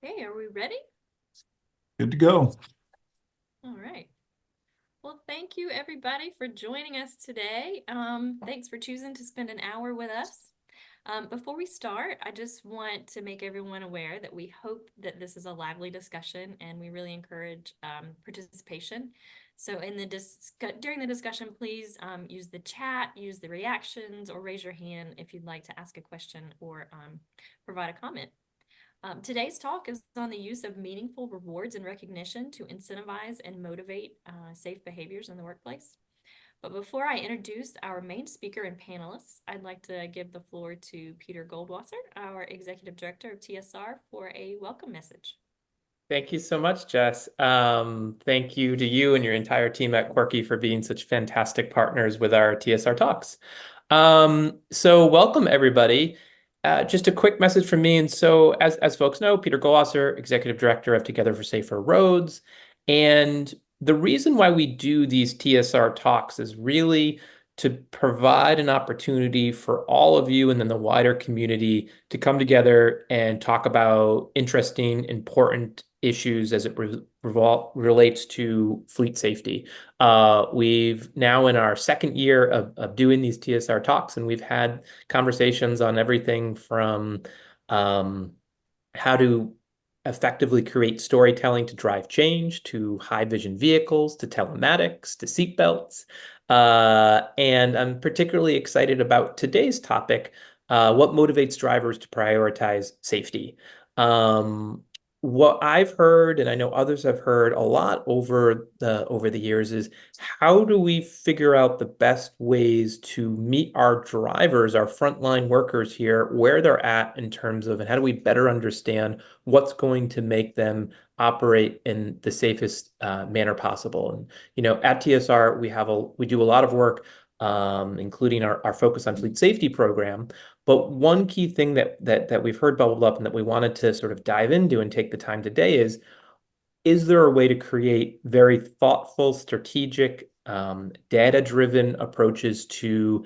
Hey, are we ready? Good to go. All right. Well, thank you everybody for joining us today. Thanks for choosing to spend an hour with us. Before we start, I just want to make everyone aware that we hope that this is a lively discussion and we really encourage participation. So during the discussion, please use the chat, use the reactions, or raise your hand if you'd like to ask a question or provide a comment. Today's talk is on the use of meaningful rewards and recognition to incentivize and motivate safe behaviors in the workplace. But before I introduce our main speaker and panelists, I'd like to give the floor to Peter Goldwasser, our Executive Director of TSR, for a welcome message. Thank you so much, Jess. Thank you to you and your entire team at Quirky for being such fantastic partners with our TSR Talks. So welcome, everybody. Just a quick message from me. And so as folks know, Peter Goldwasser, Executive Director of Together for Safer Roads. And the reason why we do these TSR Talks is really to provide an opportunity for all of you and then the wider community to come together and talk about interesting, important issues as it relates to fleet safety. We've now in our second year of doing these TSR talks, and we've had conversations on everything from how to effectively create storytelling to drive change, to high vision vehicles, to telematics, to seatbelts. And I'm particularly excited about today's topic, what motivates drivers to prioritize safety. Um, what I've heard, and I know others have heard a lot over the years, is how do we figure out the best ways to meet our drivers, our frontline workers here, where they're at in terms of, and how do we better understand what's going to make them operate in the safest manner possible? And at TSR, we do a lot of work, including our focus on fleet safety program. But one key thing that we've heard bubbled up and that we wanted to sort of dive into and take the time today is there a way to create very thoughtful, strategic, data-driven approaches to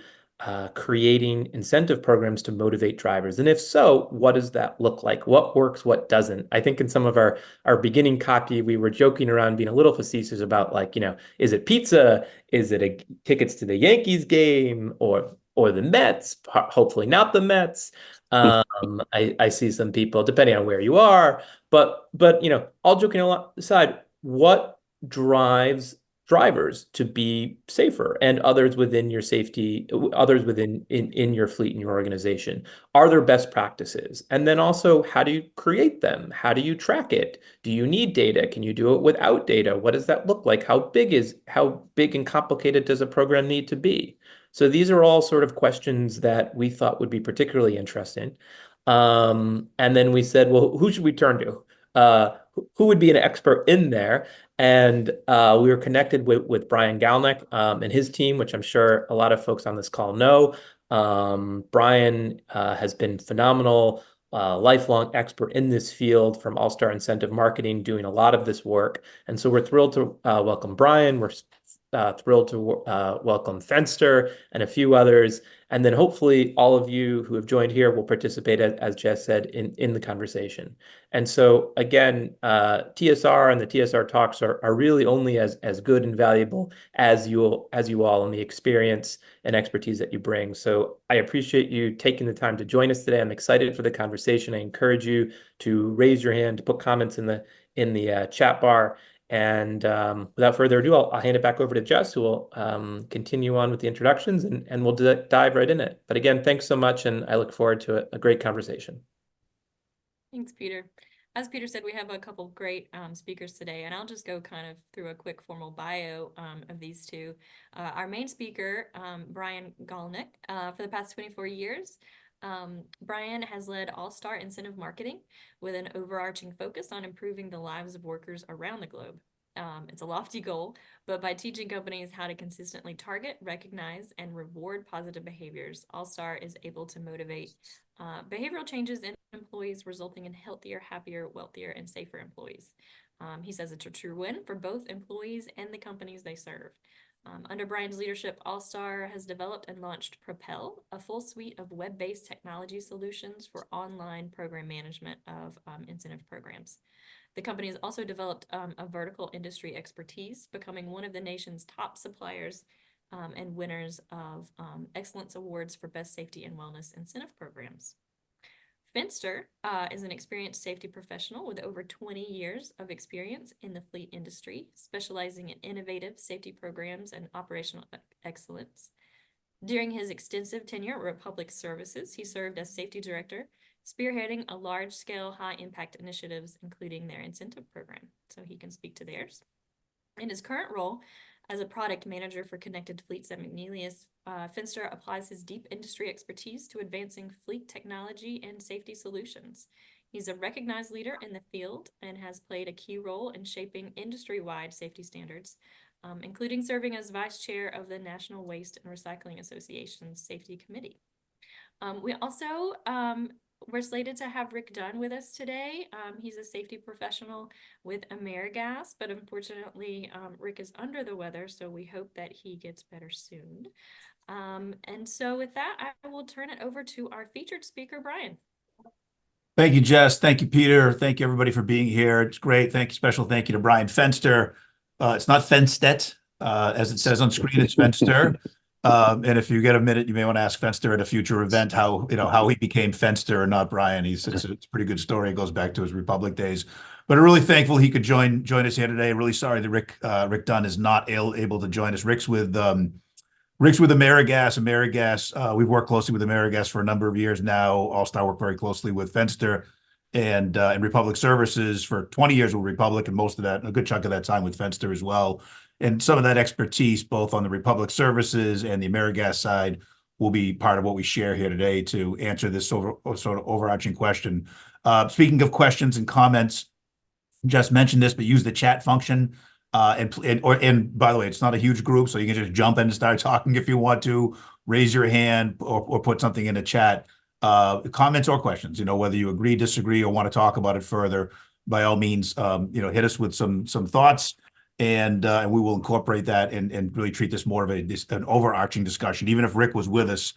creating incentive programs to motivate drivers? And if so, what does that look like? What works, what doesn't? I think in some of our beginning copy, we were joking around, being a little facetious about, like, is it pizza? Is it tickets to the Yankees game or the Mets? Hopefully not the Mets. I see some people, depending on where you are, but all joking aside, what drives drivers to be safer and others within your safety, others within in your fleet and your organization? Are there best practices? And then also, how do you create them? How do you track it? Do you need data? Can you do it without data? What does that look like? How big and complicated does a program need to be? So these are all sort of questions that we thought would be particularly interesting. And then we said, well, who should we turn to? Who would be an expert in there? And we were connected with Bryan Galonek and his team, which I'm sure a lot of folks on this call know. Bryan has been phenomenal, lifelong expert in this field from All-Star Incentive Marketing, doing a lot of this work. And so we're thrilled to welcome Bryan. We're thrilled to welcome Fenster and a few others. And then hopefully all of you who have joined here will participate, as Jess said, in the conversation. And so again, TSR and the TSR talks are really only as good and valuable as you all and the experience and expertise that you bring. So I appreciate you taking the time to join us today. I'm excited for the conversation. I encourage you to raise your hand, to put comments in the chat bar. And without further ado, I'll hand it back over to Jess, who will continue on with the introductions, and we'll dive right in it. But again, thanks so much, and I look forward to a great conversation. Thanks, Peter. As Peter said, we have a couple great speakers today, and I'll just go kind of through a quick formal bio of these two. Our main speaker, Bryan Galonek, for the past 24 years. Bryan has led All-Star Incentive Marketing with an overarching focus on improving the lives of workers around the globe. It's a lofty goal, but by teaching companies how to consistently target, recognize, and reward positive behaviors, All-Star is able to motivate behavioral changes in employees, resulting in healthier, happier, wealthier, and safer employees. He says it's a true win for both employees and the companies they serve. Under Bryan's leadership, All-Star has developed and launched Propel, a full suite of web-based technology solutions for online program management of incentive programs. The company has also developed a vertical industry expertise, becoming one of the nation's top suppliers and winners of excellence awards for best safety and wellness incentive programs. Fenster is an experienced safety professional with over 20 years of experience in the fleet industry, specializing in innovative safety programs and operational excellence. During his extensive tenure at Republic Services, he served as safety director, spearheading a large-scale, high-impact initiatives, including their incentive program. So he can speak to theirs. In his current role as a product manager for Connected Fleets at McNeelius, Fenster applies his deep industry expertise to advancing fleet technology and safety solutions. He's a recognized leader in the field and has played a key role in shaping industry-wide safety standards, including serving as vice chair of the National Waste and Recycling Association's Safety Committee. We also we're slated to have Rick Dunn with us today. He's a safety professional with AmeriGas, but unfortunately, Rick is under the weather, so we hope that he gets better soon. And so with that, I will turn it over to our featured speaker, Bryan. Thank you, Jess. Thank you, Peter. Thank you, everybody, for being here. It's great. Thank you. Special thank you to Bryan Fenster. It's not Fenstedt, as it says on screen. It's Fenster. And if you get a minute, you may want to ask Fenster at a future event how he became Fenster and not Bryan. It's a pretty good story. It goes back to his Republic days. But I'm really thankful he could join us here today. Really sorry that Rick Dunn is not able to join us. Rick's with AmeriGas. We've worked closely with AmeriGas for a number of years now. All-Star worked very closely with Fenster and Republic Services for 20 years with Republic, and most of that, a good chunk of that time with Fenster as well. And some of that expertise, both on the Republic Services and the AmeriGas side, will be part of what we share here today to answer this sort of overarching question. Speaking of questions and comments, just mentioned this, but use the chat function. And by the way, it's not a huge group, so you can just jump in and start talking if you want to. Raise your hand or put something in the chat. Comments or questions, whether you agree, disagree, or want to talk about it further, by all means, hit us with some thoughts, and we will incorporate that and really treat this more of an overarching discussion. Even if Rick was with us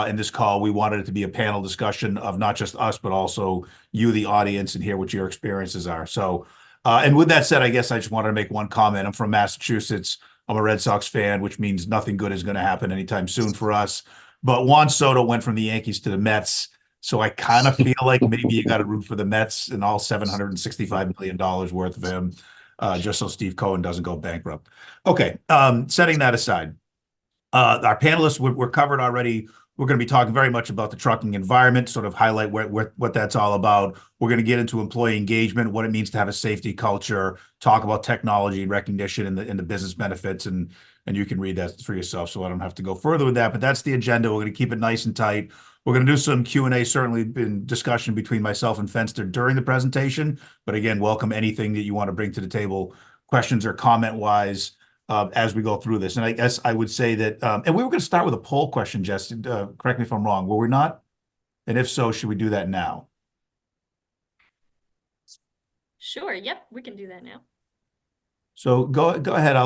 in this call, we wanted it to be a panel discussion of not just us, but also you, the audience, and hear what your experiences are. So, and with that said, I guess I just wanted to make one comment. I'm from Massachusetts. I'm a Red Sox fan, which means nothing good is going to happen anytime soon for us. But Juan Soto went from the Yankees to the Mets, so I kind of feel like maybe you got to root for the Mets and all $765 million worth of him, just so Steve Cohen doesn't go bankrupt. Okay, setting that aside, our panelists were covered already. We're going to be talking very much about the trucking environment, sort of highlight what that's all about. We're going to get into employee engagement, what it means to have a safety culture, talk about technology and recognition and the business benefits, and you can read that for yourself, so I don't have to go further with that. But that's the agenda. We're going to keep it nice and tight. We're going to do some Q&A, certainly in discussion between myself and Fenster during the presentation. But again, welcome anything that you want to bring to the table, questions or comment-wise, as we go through this. And I guess I would say that, and we were going to start with a poll question, Jess. Correct me if I'm wrong. Were we not? And if so, should we do that now? Sure. Yep, we can do that now. So go ahead.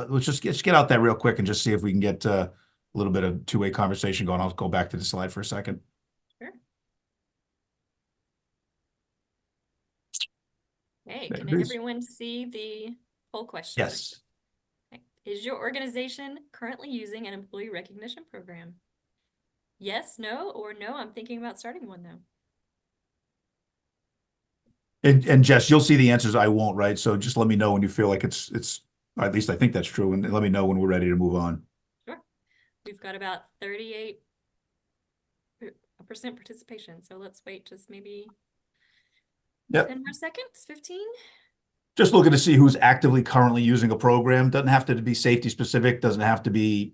Let's just get out that real quick and just see if we can get a little bit of two-way conversation going. I'll go back to the slide for a second. Sure. Hey, There can it is. everyone see the poll question? Yes. Okay. Is your organization currently using an employee recognition program? Yes, no, or no, I'm thinking about starting one though. And Jess, you'll see the answers. I won't, right? So just let me know when you feel like it's at least I think that's true, and let me know when we're ready to move on. Sure. We've got about 38% participation. So let's wait just maybe 10 more seconds, 15. Just looking to see who's actively currently using a program. Doesn't have to be safety specific, doesn't have to be,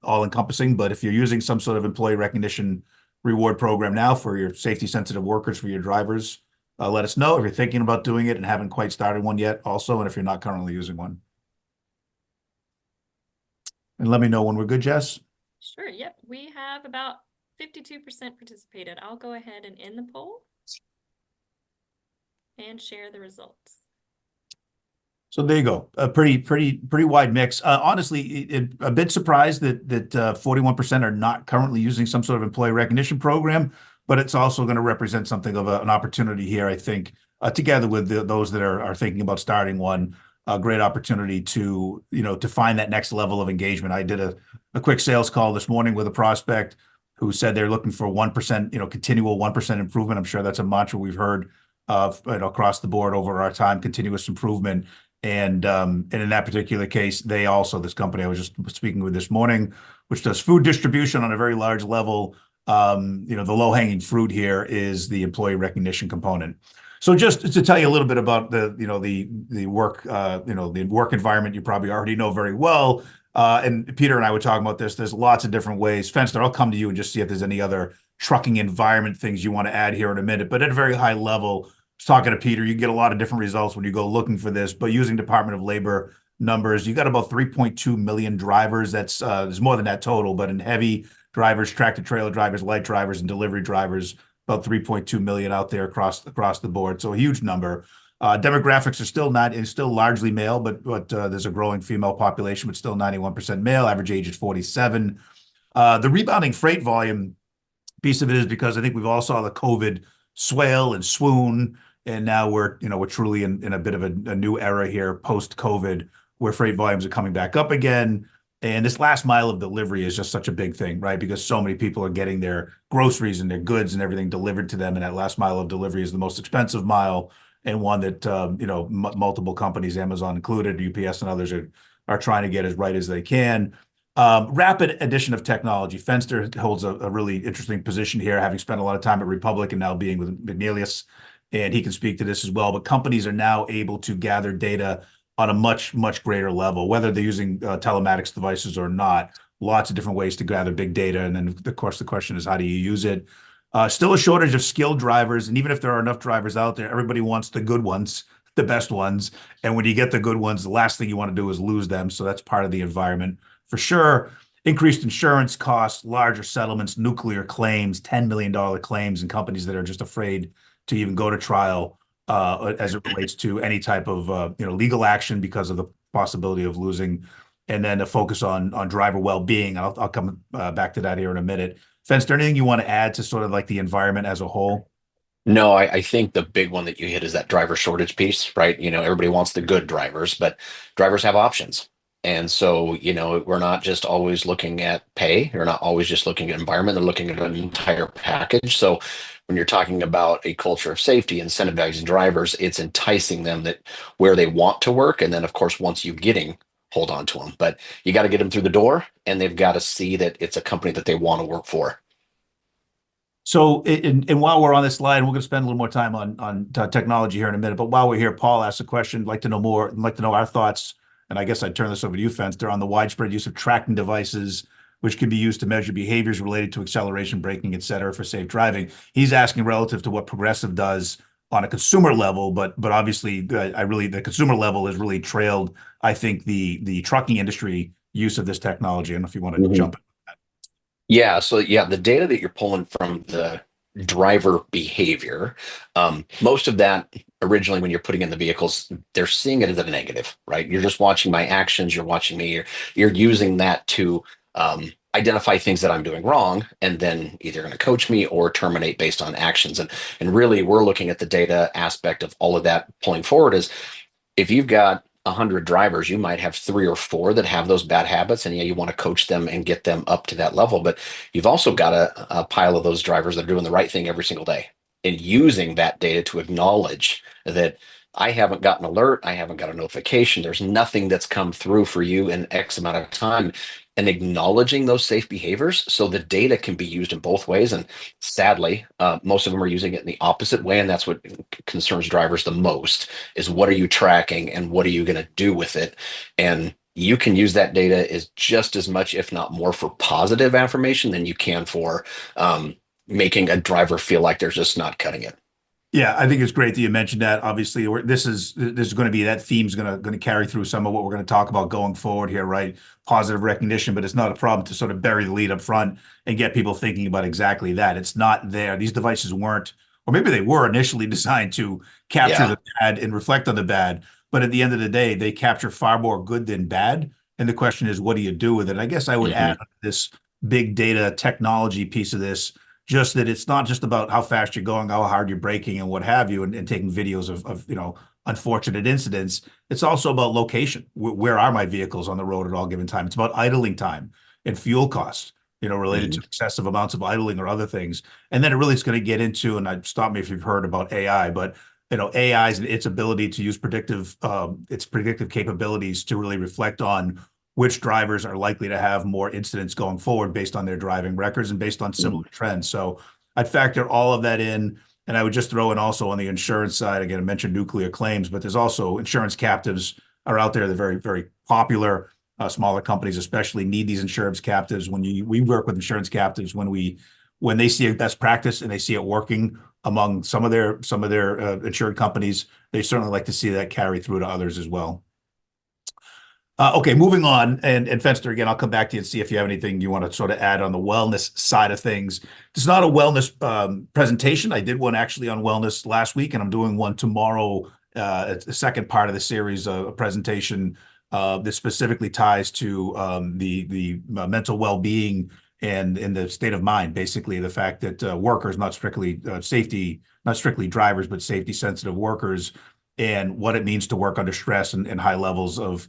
all encompassing, but if you're using some sort of employee recognition reward program now for your safety sensitive workers, for your drivers, let us know if you're thinking about doing it and haven't quite started one yet also, and if you're not currently using one. And let me know when we're good, Jess. Sure, yep. We have about 52% participated. I'll go ahead and end the poll and share the results. So there you go. A pretty wide mix. Honestly, a bit surprised that 41% are not currently using some sort of employee recognition program, but it's also going to represent something of an opportunity here, I think, together with those that are thinking about starting one, a great opportunity to, to find that next level of engagement. I did a quick sales call this morning with a prospect who said they're looking for 1%, continual 1% improvement. I'm sure that's a mantra we've heard across the board over our time, continuous improvement. And in that particular case, this company I was just speaking with this morning, which does food distribution on a very large level, the low-hanging fruit here is the employee recognition component. So just to tell you a little bit about the work, the work environment you probably already know very well. And Peter and I were talking about this. There's lots of different ways. Fenster, I'll come to you and just see if there's any other trucking environment things you want to add here in a minute. But at a very high level, was talking to Peter, you get a lot of different results when you go looking for this, but using Department of Labor numbers, you got about 3.2 million drivers. There's more than that total, but in heavy drivers, tractor trailer drivers, light drivers, and delivery drivers, about 3.2 million out there across the board. So a huge number. Demographics is still largely male, but there's a growing female population, but still 91% male. Average age is 47. The rebounding freight volume piece of it is because I think we've all saw the COVID swale and swoon, and now we're truly in a bit of a new era here post-COVID, where freight volumes are coming back up again. And this last mile of delivery is just such a big thing, right? Because so many people are getting their groceries and their goods and everything delivered to them, and that last mile of delivery is the most expensive mile, and one that multiple companies, Amazon included, UPS and others, are trying to get as right as they can. Rapid addition of technology. Fenster holds a really interesting position here, having spent a lot of time at Republic and now being with McNeilius, and he can speak to this as well. But companies are now able to gather data on a much, much greater level, whether they're using telematics devices or not. Lots of different ways to gather big data. And then, of course, the question is, how do you use it? Still a shortage of skilled drivers. And even if there are enough drivers out there, everybody wants the good ones, the best ones. And when you get the good ones, the last thing you want to do is lose them. So that's part of the environment for sure. Increased insurance costs, larger settlements, nuclear claims, $10 million claims, and companies that are just afraid to even go to trial as it relates to any type of legal action because of the possibility of losing. And then a focus on driver well-being. I'll come back to that here in a minute. Fenster, anything you want to add to sort of like the environment as a whole? No, I think the big one that you hit is that driver shortage piece, right? Everybody wants the good drivers, but drivers have options. And so, we're not just always looking at pay. We're not always just looking at environment. They're looking at an entire package. So when you're talking about a culture of safety, incentivizing drivers, it's enticing them that where they want to work. And then, of course, once you hold on to them. But you got to get them through the door, and they've got to see that it's a company that they want to work for. So, and while we're on this slide, we're going to spend a little more time on technology here in a minute. But while we're here, Paul asked a question. I'd like to know more. I'd like to know our thoughts. And I guess I'd turn this over to you, Fenster, on the widespread use of tracking devices, which can be used to measure behaviors related to acceleration, braking, et cetera, for safe driving. He's asking relative to what Progressive does on a consumer level, but obviously, the consumer level has really trailed, I think, the trucking industry use of this technology. I don't know if you want to jump in. Yeah. So the data that you're pulling from the driver behavior, most of that originally when you're putting in the vehicles, they're seeing it as a negative, right? You're just watching my actions. You're watching me. You're using that to identify things that I'm doing wrong, and then either going to coach me or terminate based on actions. And really, we're looking at the data aspect of all of that pulling forward is if you've got 100 drivers, you might have 3 or 4 that have those bad habits, and you want to coach them and get them up to that level. But you've also got a pile of those drivers that are doing the right thing every single day and using that data to acknowledge that I haven't got an alert, I haven't got a notification, there's nothing that's come through for you in X amount of time, and acknowledging those safe behaviors so the data can be used in both ways. And sadly, most of them are using it in the opposite way, and that's what concerns drivers the most is what are you tracking and what are you going to do with it. And you can use that data as just as much, if not more, for positive affirmation than you can for making a driver feel like they're just not cutting it. Yeah, I think it's great that you mentioned that. Obviously, this is going to be that theme's going to carry through some of what we're going to talk about going forward here, right? Positive recognition, but it's not a problem to sort of bury the lead up front and get people thinking about exactly that. It's not there. These devices weren't, or maybe they were initially designed to capture the bad and reflect on the bad, but at the end of the day, they capture far more good than bad. And the question is, what do you do with it? And I guess I would add this big data technology piece of this, just that it's not just about how fast you're going, how hard you're braking, and what have you, and taking videos of unfortunate incidents. It's also about location. Where are my vehicles on the road at all given time? It's about idling time and fuel costs, related to excessive amounts of idling or other things. And then it really is going to get into, and stop me if you've heard about AI, but AI's and its ability to use its predictive capabilities to really reflect on which drivers are likely to have more incidents going forward based on their driving records and based on similar trends. So I'd factor all of that in. And I would just throw in also on the insurance side, again, I mentioned nuclear claims, but there's also insurance captives are out there. They're very, very popular. Smaller companies especially need these insurance captives. We work with insurance captives when they see a best practice and they see it working among some of their insured companies, they certainly like to see that carry through to others as well. Okay, moving on, and Fenster, again, I'll come back to you and see if you have anything you want to sort of add on the wellness side of things. It's not a wellness presentation. I did one actually on wellness last week, and I'm doing one tomorrow. It's the second part of the series, a presentation that specifically ties to the mental well-being and in the state of mind, basically the fact that workers, not strictly drivers, but safety-sensitive workers, and what it means to work under stress and high levels of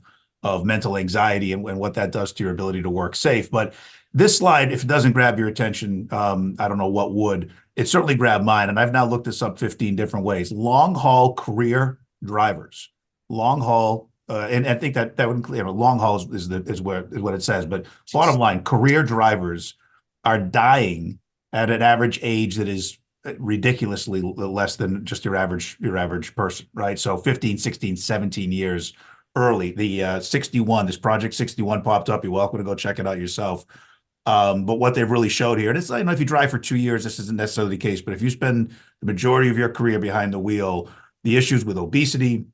mental anxiety and what that does to your ability to work safe. But this slide, if it doesn't grab your attention, I don't know what would. It certainly grabbed mine, and I've now looked this up 15 different ways. Long haul career drivers, long haul, and I think that would include, long haul is what it says. But bottom line, career drivers are dying at an average age that is ridiculously less than just your average person, right? So 15, 16, 17 years early. The 61, this Project 61 popped up. You're welcome to go check it out yourself. But what they've really showed here, and it's like, if you drive for 2 years, this isn't necessarily the case, but if you spend the majority of your career behind the wheel, the issues with obesity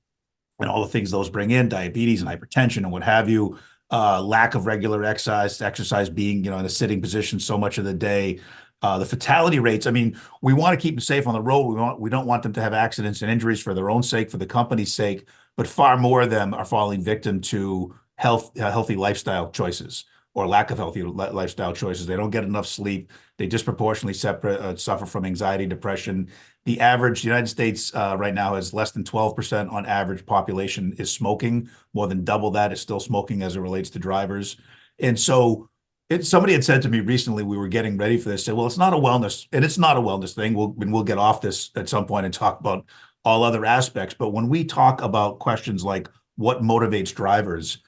and all the things those bring in, diabetes and hypertension and what have you, lack of regular exercise being, in a sitting position so much of the day, the fatality rates. I mean, we want to keep them safe on the road. We don't want them to have accidents and injuries for their own sake, for the company's sake, but far more of them are falling victim to healthy lifestyle choices or lack of healthy lifestyle choices. They don't get enough sleep. They disproportionately suffer from anxiety, depression. The average United States right now has less than 12% on average population is smoking. More than double that is still smoking as it relates to drivers. And so somebody had said to me recently, we were getting ready for this, said, well, it's not a wellness thing. We'll get off this at some point and talk about all other aspects. But when we talk about questions like what motivates drivers,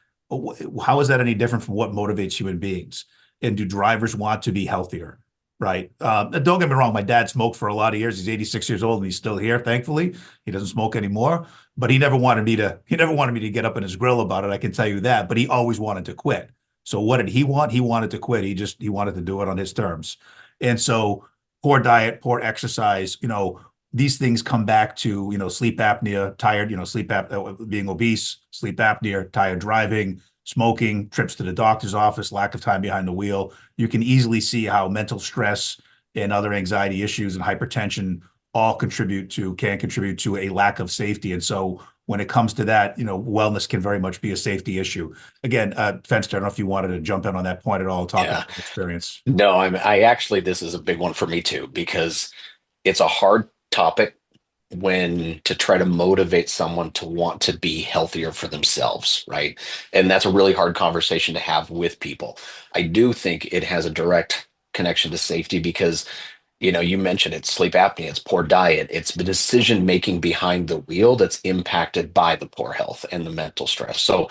how is that any different from what motivates human beings? And do drivers want to be healthier? Right. Don't get me wrong. My dad smoked for a lot of years. He's 86 years old and he's still here. Thankfully, he doesn't smoke anymore. But he never wanted me to get up in his grill about it. I can tell you that. But he always wanted to quit. So what did he want? He wanted to quit. He wanted to do it on his terms. And so poor diet, poor exercise. These things come back to sleep apnea, tired. Being obese, sleep apnea, tired driving, smoking, trips to the doctor's office, lack of time behind the wheel. You can easily see how mental stress and other anxiety issues and hypertension all can contribute to a lack of safety. And so when it comes to that, wellness can very much be a safety issue. Again, Fenster, I don't know if you wanted to jump in on that point at all, talk about experience. No, I actually, this is a big one for me too, because it's a hard topic when to try to motivate someone to want to be healthier for themselves, right? And that's a really hard conversation to have with people. I do think it has a direct connection to safety because, you mentioned it's sleep apnea, it's poor diet, it's the decision making behind the wheel that's impacted by the poor health and the mental stress. So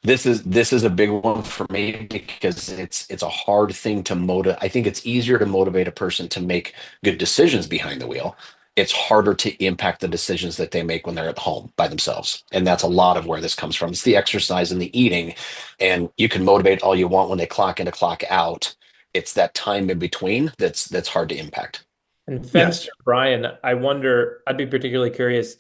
this is a big one for me because it's a hard thing to motivate. I think it's easier to motivate a person to make good decisions behind the wheel. It's harder to impact the decisions that they make when they're at home by themselves. And that's a lot of where this comes from. It's the exercise and the eating. And you can motivate all you want when they clock in to clock out. It's that time in between that's hard to impact. And Fenster, Bryan, I wonder, I'd be particularly curious,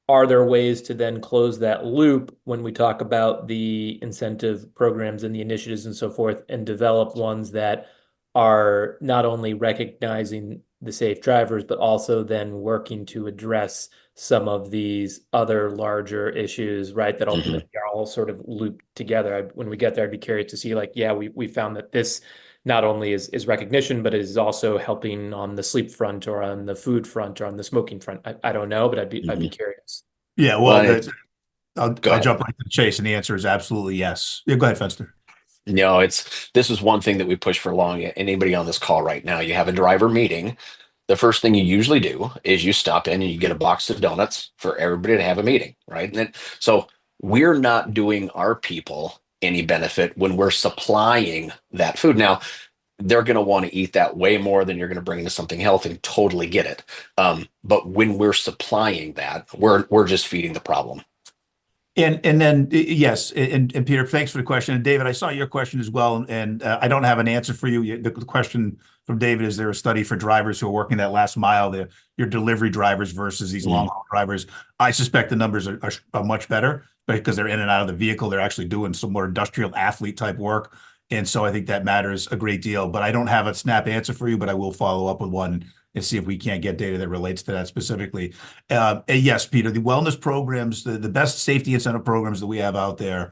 are there ways to then close that loop when we talk about the incentive programs and the initiatives and so forth, and develop ones that are not only recognizing the safe drivers, but also then working to address some of these other larger issues, right? That Mhm. ultimately are all sort of looped together. When we get there, I'd be curious to see, like, yeah, we found that this not only is recognition, but is also helping on the sleep front or on the food front or on the smoking front. I don't know, but I'd be Mhm. curious. Yeah, well, Well, go I'll ahead. jump right to the chase, and the answer is absolutely yes. Yeah, go ahead, Fenster. No, this is one thing that we push for long. Anybody on this call right now, you have a driver meeting. The first thing you usually do is you stop in and you get a box of donuts for everybody to have a meeting, right? So we're not doing our people any benefit when we're supplying that food. Now, they're going to want to eat that way more than you're going to bring into something healthy, and totally get it. But when we're supplying that, we're just feeding the problem. And then yes, and Peter, thanks for the question. And David, I saw your question as well, and I don't have an answer for you. The question from David is: there a study for drivers who are working that last mile, your delivery drivers versus these long haul drivers? I suspect the numbers are much better because they're in and out of the vehicle. They're actually doing some more industrial athlete type work, and so I think that matters a great deal. But I don't have a snap answer for you, but I will follow up with one and see if we can't get data that relates to that specifically. And yes, Peter, the wellness programs, the best safety incentive programs that we have out there,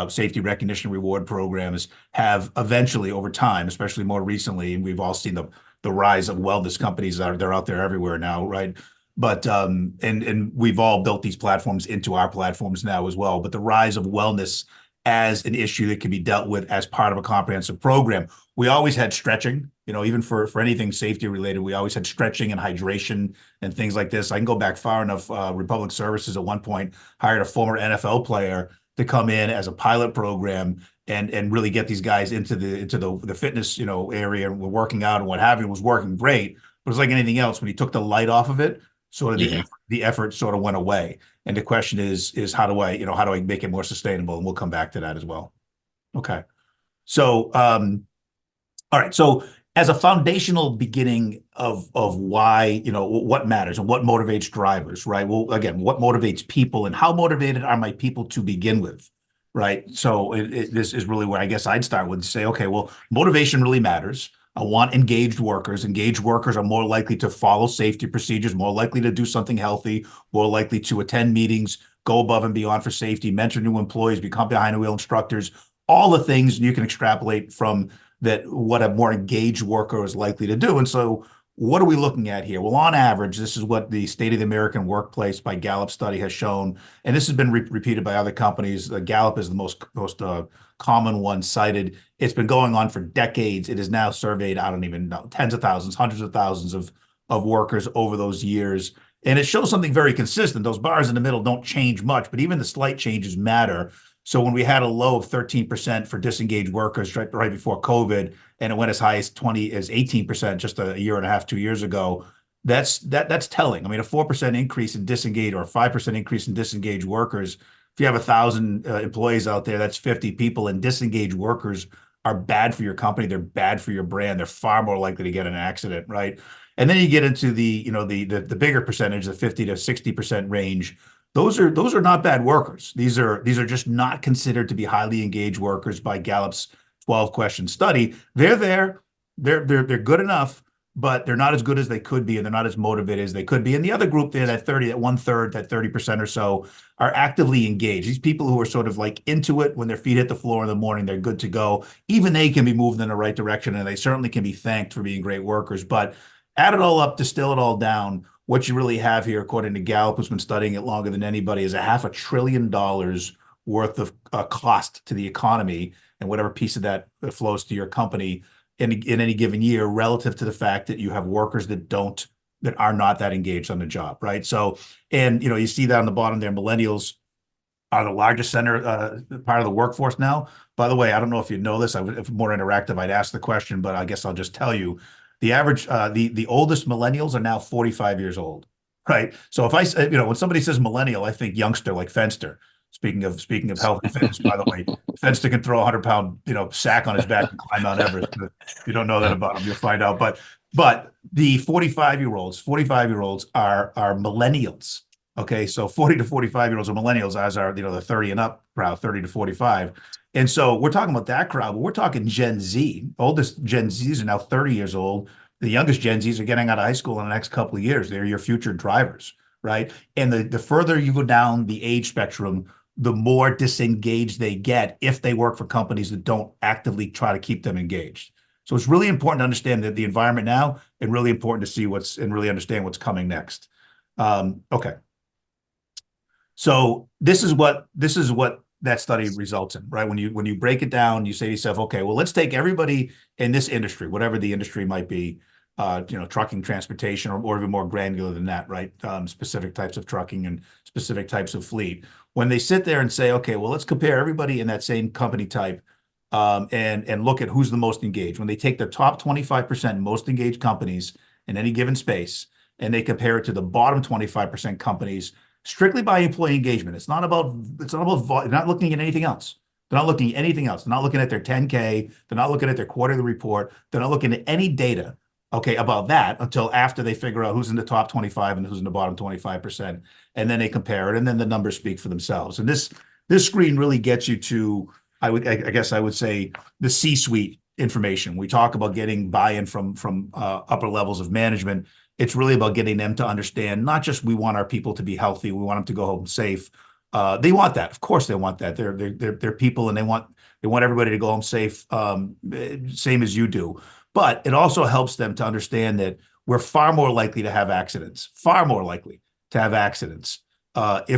safety recognition reward programs, have eventually over time, especially more recently, and we've all seen the rise of wellness companies they're out there everywhere now, right? But and we've all built these platforms into our platforms now as well. But the rise of wellness as an issue that can be dealt with as part of a comprehensive program. We always had stretching, even for anything safety related, we always had stretching and hydration and things like this. I can go back far enough. Republic Services at one point hired a former NFL player to come in as a pilot program and really get these guys into the fitness, area, and we're working out and what have you. It was working great, but it's like anything else. When he took the light off of it, sort of Mhm. the effort sort of went away. And the question is how do I make it more sustainable? And we'll come back to that as well. Okay. So, all right. So as a foundational beginning of why, what matters and what motivates drivers, right? Well, again, what motivates people and how motivated are my people to begin with, right? So this is really where I guess I'd start with say, okay, well, motivation really matters. I want engaged workers. Engaged workers are more likely to follow safety procedures, more likely to do something healthy, more likely to attend meetings, go above and beyond for safety, mentor new employees, become behind the wheel instructors, all the things you can extrapolate from that what a more engaged worker is likely to do. And so what are we looking at here? Well, on average, this is what the State of the American Workplace by Gallup study has shown, and this has been repeated by other companies. Gallup is the most common one cited. It's been going on for decades. It is now surveyed, I don't even know, tens of thousands, hundreds of thousands of workers over those years. And it shows something very consistent. Those bars in the middle don't change much, but even the slight changes matter. So when we had a low of 13% for disengaged workers right before COVID, and it went as high as 18% just a year and a half, 2 years ago, that's telling. I mean, a 4% increase in disengaged or a 5% increase in disengaged workers. If you have 1,000 employees out there, that's 50 people, and disengaged workers are bad for your company. They're bad for your brand. They're far more likely to get in an accident, right? And then you get into the bigger percentage, the 50 to 60% range. Those are not bad workers. These are just not considered to be highly engaged workers by Gallup's 12-question study. They're there, they're good enough, but they're not as good as they could be, and they're not as motivated as they could be. And the other group there, that 1/3, that 30% or so, are actively engaged. These people who are sort of like into it when their feet hit the floor in the morning, they're good to go. Even they can be moved in the right direction, and they certainly can be thanked for being great workers. But add it all up, distill it all down, what you really have here, according to Gallup, who's been studying it longer than anybody, is a $500 billion worth of cost to the economy, and whatever piece of that flows to your company in any given year, relative to the fact that you have workers that are not that engaged on the job, right? So, and you see that on the bottom there, millennials are the largest part of the workforce now. By the way, I don't know if you know this. If more interactive, I'd ask the question, but I guess I'll just tell you. The average, the oldest millennials are now 45 years old, right? So if I, when somebody says millennial, I think youngster, like Fenster. Speaking of health and fitness, by the way, Fenster can throw a 100-pound, sack on his back and climb Mount Everest. But if you don't know that about him, you'll find out. But the 45-year-olds are millennials. Okay, so 40 to 45-year-olds are millennials, as are the 30 and up crowd, 30 to 45. And so we're talking about that crowd, but we're talking Gen Z. Oldest Gen Zs are now 30 years old. The youngest Gen Zs are getting out of high school in the next couple of years. They're your future drivers, right? And the further you go down the age spectrum, the more disengaged they get if they work for companies that don't actively try to keep them engaged. So it's really important to understand the environment now, and really important to see and really understand what's coming next. Okay. So this is what that study results in, right? When you break it down, you say to yourself, okay, well, let's take everybody in this industry, whatever the industry might be, trucking, transportation, or even more granular than that, right? Specific types of trucking and specific types of fleet. When they sit there and say, okay, well, let's compare everybody in that same company type, and look at who's the most engaged. When they take the top 25% most engaged companies in any given space, and they compare it to the bottom 25% companies strictly by employee engagement. It's not about they're not looking at anything else. They're not looking at anything else. They're not looking at their 10K. They're not looking at their quarterly report. They're not looking at any data, okay, about that until after they figure out who's in the top 25 and who's in the bottom 25%. And then they compare it, and then the numbers speak for themselves. And this screen really gets you to, I guess I would say, the C-suite information. We talk about getting buy-in from upper levels of management. It's really about getting them to understand, not just we want our people to be healthy, we want them to go home safe. They want that. Of course they want that. They're people, and they want everybody to go home safe, same as you do. But it also helps them to understand that we're far more likely to have accidents, if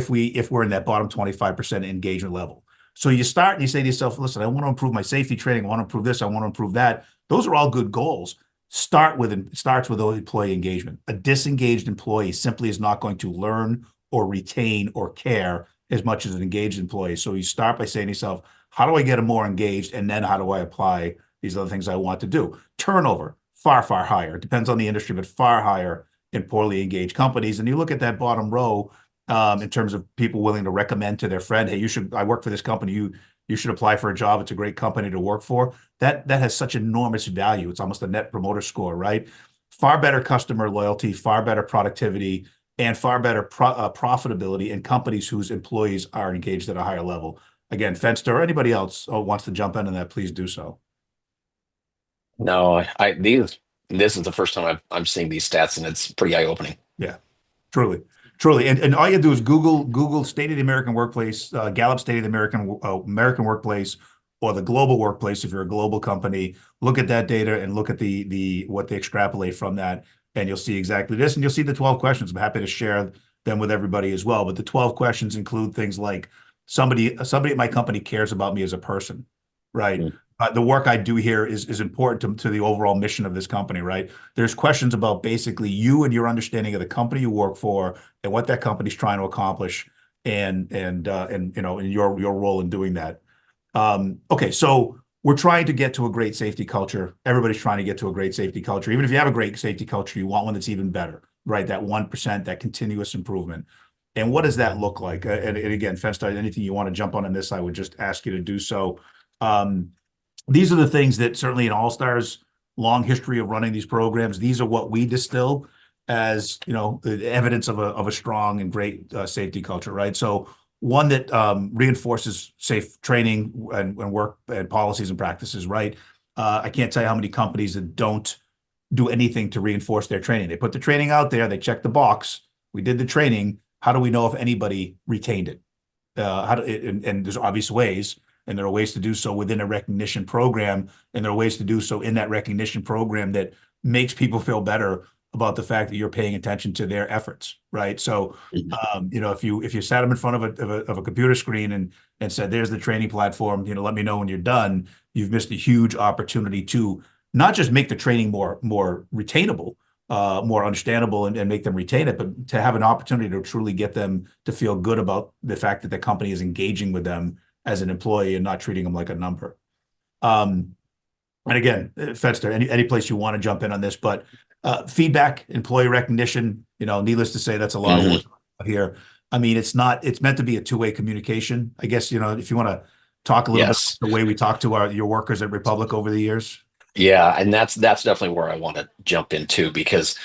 we're in that bottom 25% engagement level. So you start and you say to yourself, listen, I want to improve my safety training. I want to improve this. I want to improve that. Those are all good goals. Starts with employee engagement. A disengaged employee simply is not going to learn or retain or care as much as an engaged employee. So you start by saying to yourself, how do I get them more engaged? And then how do I apply these other things I want to do? Turnover, far, far higher. It depends on the industry, but far higher in poorly engaged companies. And you look at that bottom row, in terms of people willing to recommend to their friend, hey, I work for this company. You should apply for a job. It's a great company to work for. That has such enormous value. It's almost a net promoter score, right? Far better customer loyalty, far better productivity, and far better profitability in companies whose employees are engaged at a higher level. Again, Fenster or anybody else wants to jump in on that, please do so. No, this is the first time I'm seeing these stats, and it's pretty eye-opening. Yeah, truly. And all you do is Google State of the American Workplace, Gallup State of the American Workplace, or the global workplace if you're a global company. Look at that data and look at what they extrapolate from that, and you'll see exactly this, and you'll see the 12 questions. I'm happy to share them with everybody as well. But the 12 questions include things like somebody at my company cares about me as a person, right? The work I do here is important to the overall mission of this company, right? There's questions about basically you and your understanding of the company you work for and what that company's trying to accomplish, and your role in doing that. Okay, so we're trying to get to a great safety culture. Everybody's trying to get to a great safety culture. Even if you have a great safety culture, you want one that's even better, right? That 1%, that continuous improvement. And what does that look like? And again, Fenster, anything you want to jump on this, I would just ask you to do so. These are the things that certainly in All-Star's long history of running these programs, these are what we distill as, the evidence of a strong and great safety culture, right? So one that reinforces safe training and work and policies and practices, right? I can't tell you how many companies that don't do anything to reinforce their training. They put the training out there, they check the box. We did the training. How do we know if anybody retained it? And there's obvious ways. And there are ways to do so within a recognition program, and there are ways to do so in that recognition program that makes people feel better about the fact that you're paying attention to their efforts, right? So, if you sat them in front of a computer screen and said, "There's the training platform," let me know when you're done. You've missed a huge opportunity to not just make the training more retainable, more understandable, and make them retain it, but to have an opportunity to truly get them to feel good about the fact that the company is engaging with them as an employee and not treating them like a number. And again, Fenster, any place you want to jump in on this, but feedback, employee recognition, needless to say, that's a lot of work here. I mean, it's meant to be a two-way communication. I guess, if you want to talk a little bit about the way we talk to your workers at Republic over the years. Yeah, and that's definitely where I want to jump into, because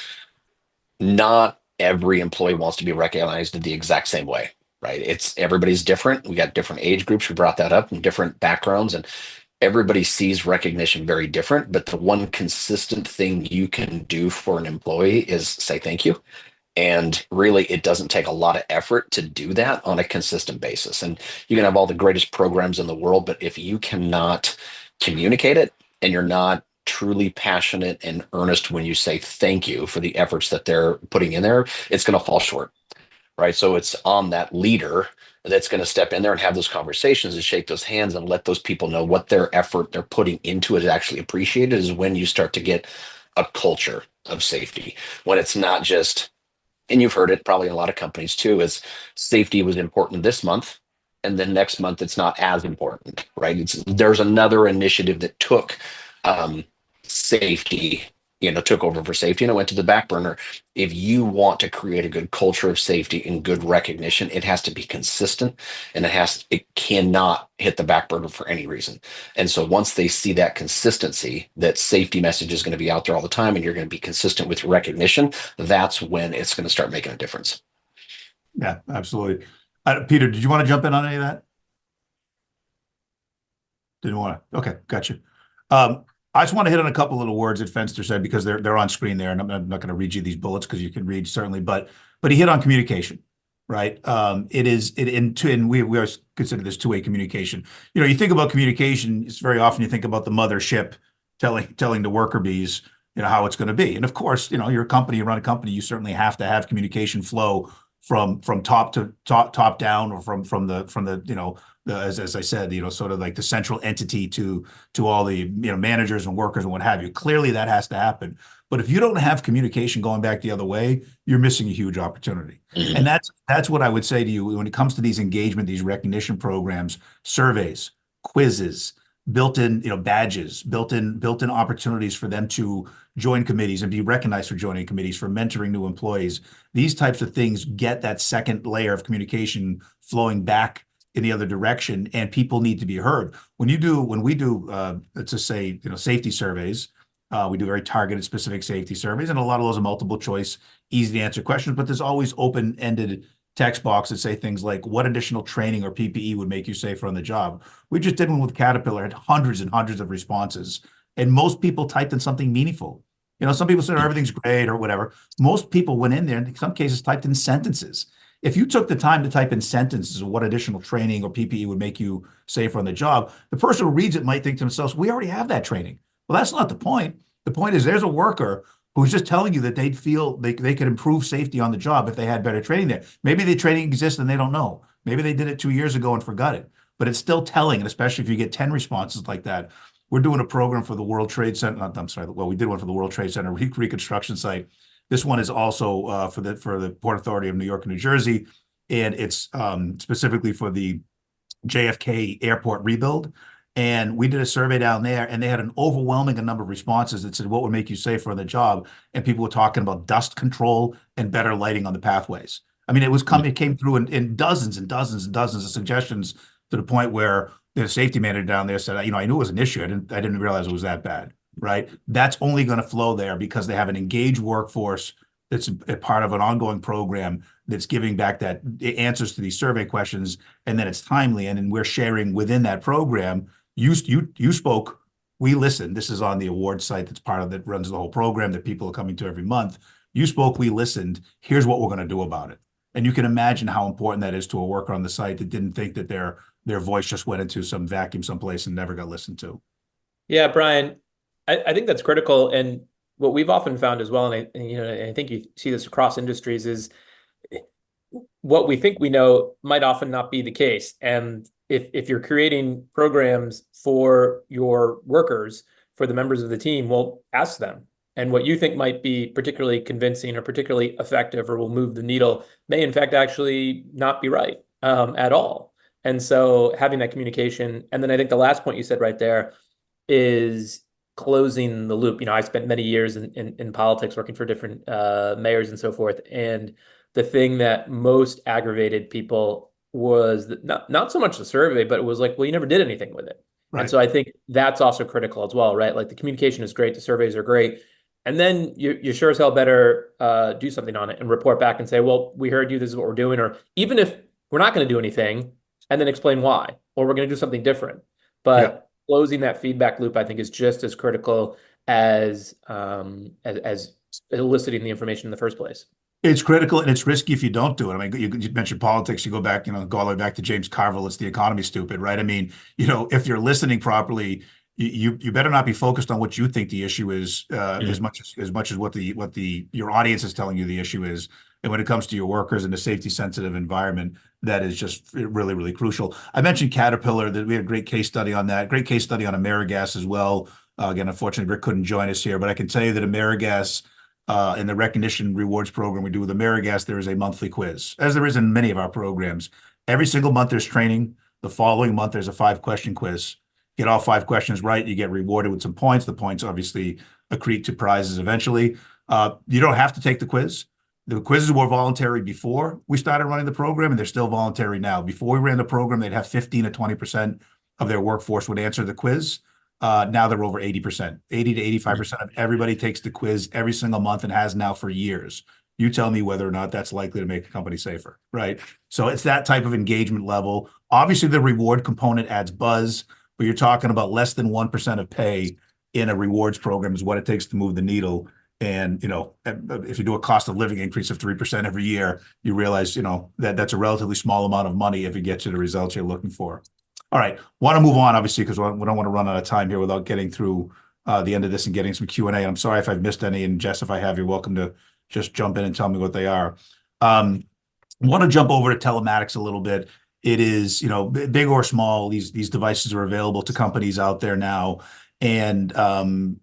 not every employee wants to be recognized in the exact same way. Right. Everybody's different. We got different age groups. We brought that up, and different backgrounds. And everybody sees recognition very different, but the one consistent thing you can do for an employee is say thank you. And really, it doesn't take a lot of effort to do that on a consistent basis. And you can have all the greatest programs in the world, but if you cannot communicate it and you're not truly passionate and earnest when you say thank you for the efforts that they're putting in there, it's going to fall short, right? So it's on that leader that's going to step in there and have those conversations and shake those hands and let those people know what their effort they're putting into it is actually appreciated, is when you start to get a culture of safety. When it's not just, and you've heard it probably in a lot of companies too, is safety was important this month, and then next month it's not as important, right? There's another initiative that took safety, took over for safety, and it went to the back burner. If you want to create a good culture of safety and good recognition, it has to be consistent, and it cannot hit the back burner for any reason. And so once they see that consistency, that safety message is going to be out there all the time, and you're going to be consistent with recognition, that's when it's going to start making a difference. Yeah, absolutely. Peter, did you want to jump in on any of that? Didn't want to. Okay, gotcha. I just want to hit on a couple little words that Fenster said, because they're on screen there, and I'm not going to read you these bullets because you can read certainly, but he hit on communication, right? And we always consider this two-way communication. You think about communication, it's very often you think about the mothership telling the worker bees, how it's going to be. And of course, you're a company, you run a company, you certainly have to have communication flow from top to top down, or from the as I said, sort of like the central entity to all the managers and workers and what have you. Clearly that has to happen. But if you don't have communication going back the other way, you're missing a huge opportunity. Mhm. And that's what I would say to you when it comes to these engagement, these recognition programs, surveys, quizzes, built-in badges, built-in opportunities for them to join committees and be recognized for joining committees, for mentoring new employees. These types of things get that second layer of communication flowing back in the other direction, and people need to be heard. When we do, let's just say, safety surveys, we do very targeted, specific safety surveys, and a lot of those are multiple choice, easy to answer questions, but there's always open-ended text boxes that say things like, what additional training or PPE would make you safer on the job? We just did one with Caterpillar, had hundreds and hundreds of responses, and most people typed in something meaningful. Some people said, oh, everything's great or whatever. Most people went in there and in some cases typed in sentences. If you took the time to type in sentences of what additional training or PPE would make you safer on the job, the person who reads it might think to themselves, we already have that training. Well, that's not the point. The point is there's a worker who's just telling you that they'd feel they could improve safety on the job if they had better training there. Maybe the training exists and they don't know. Maybe they did it 2 years ago and forgot it. But it's still telling, and especially if you get 10 responses like that. We're doing a program for the World Trade Center. I'm sorry. Well, we did one for the World Trade Center reconstruction site. This one is also for the Port Authority of New York and New Jersey, and it's specifically for the JFK airport rebuild. And we did a survey down there, and they had an overwhelming number of responses that said, what would make you safer on the job? And people were talking about dust control and better lighting on the pathways. I mean, it came through in dozens and dozens and dozens of suggestions, to the point where the safety manager down there said, I knew it was an issue. I didn't realize it was that bad, right? That's only going to flow there because they have an engaged workforce that's a part of an ongoing program that's giving back that answers to these survey questions, and then it's timely. And then we're sharing within that program. You spoke, we listened. This is on the award site that runs the whole program that people are coming to every month. You spoke, we listened. Here's what we're going to do about it. And you can imagine how important that is to a worker on the site that didn't think that their voice just went into some vacuum someplace and never got listened to. Yeah, Bryan, I think that's critical. And what we've often found as well, and I think you see this across industries, is what we think we know might often not be the case. And if you're creating programs for your workers, for the members of the team, well, ask them. And what you think might be particularly convincing or particularly effective or will move the needle may, in fact, actually not be right at all. And so having that communication. And then I think the last point you said right there is closing the loop. I spent many years in politics working for different mayors and so forth. And the thing that most aggravated people was not so much the survey, but it was like, well, you never did anything with it. Right. And so I think that's also critical as well, right? Like the communication is great, the surveys are great. And then you sure as hell better do something on it and report back and say, well, we heard you, this is what we're doing. Or even if we're not going to do anything, and then explain why, or we're going to do something different. But closing that feedback loop, I think, is just as critical as eliciting the information in the first place. It's critical and it's risky if you don't do it. I mean, you mentioned politics, you go back, go all the way back to James Carville, it's the economy, stupid, right? I mean, if you're listening properly, you better not be focused on what you think the issue is, as much as what your audience is telling you the issue is. And when it comes to your workers in a safety sensitive environment, that is just really, really crucial. I mentioned Caterpillar, that we had a great case study on that, great case study on AmeriGas as well. Again, unfortunately, Rick couldn't join us here, but I can tell you that AmeriGas, in the recognition rewards program we do with AmeriGas, there is a monthly quiz, as there is in many of our programs. Every single month there's training. The following month there's a 5-question quiz. Get all 5 questions right, you get rewarded with some points. The points obviously accrete to prizes eventually. You don't have to take the quiz. The quizzes were voluntary before we started running the program, and they're still voluntary now. Before we ran the program, they'd have 15 to 20% of their workforce would answer the quiz. Now they're over 80%. 80 to 85% of everybody takes the quiz every single month and has now for years. You tell me whether or not that's likely to make a company safer, right? So it's that type of engagement level. Obviously, the reward component adds buzz, but you're talking about less than 1% of pay in a rewards program is what it takes to move the needle. And, if you do a cost of living increase of 3% every year, you realize, that that's a relatively small amount of money if it gets you the results you're looking for. All right, want to move on, obviously, because we don't want to run out of time here without getting through the end of this and getting some Q&A. I'm sorry if I've missed any, and Jess, if I have, you're welcome to just jump in and tell me what they are. Want to jump over to telematics a little bit. It is, big or small, these devices are available to companies out there now, and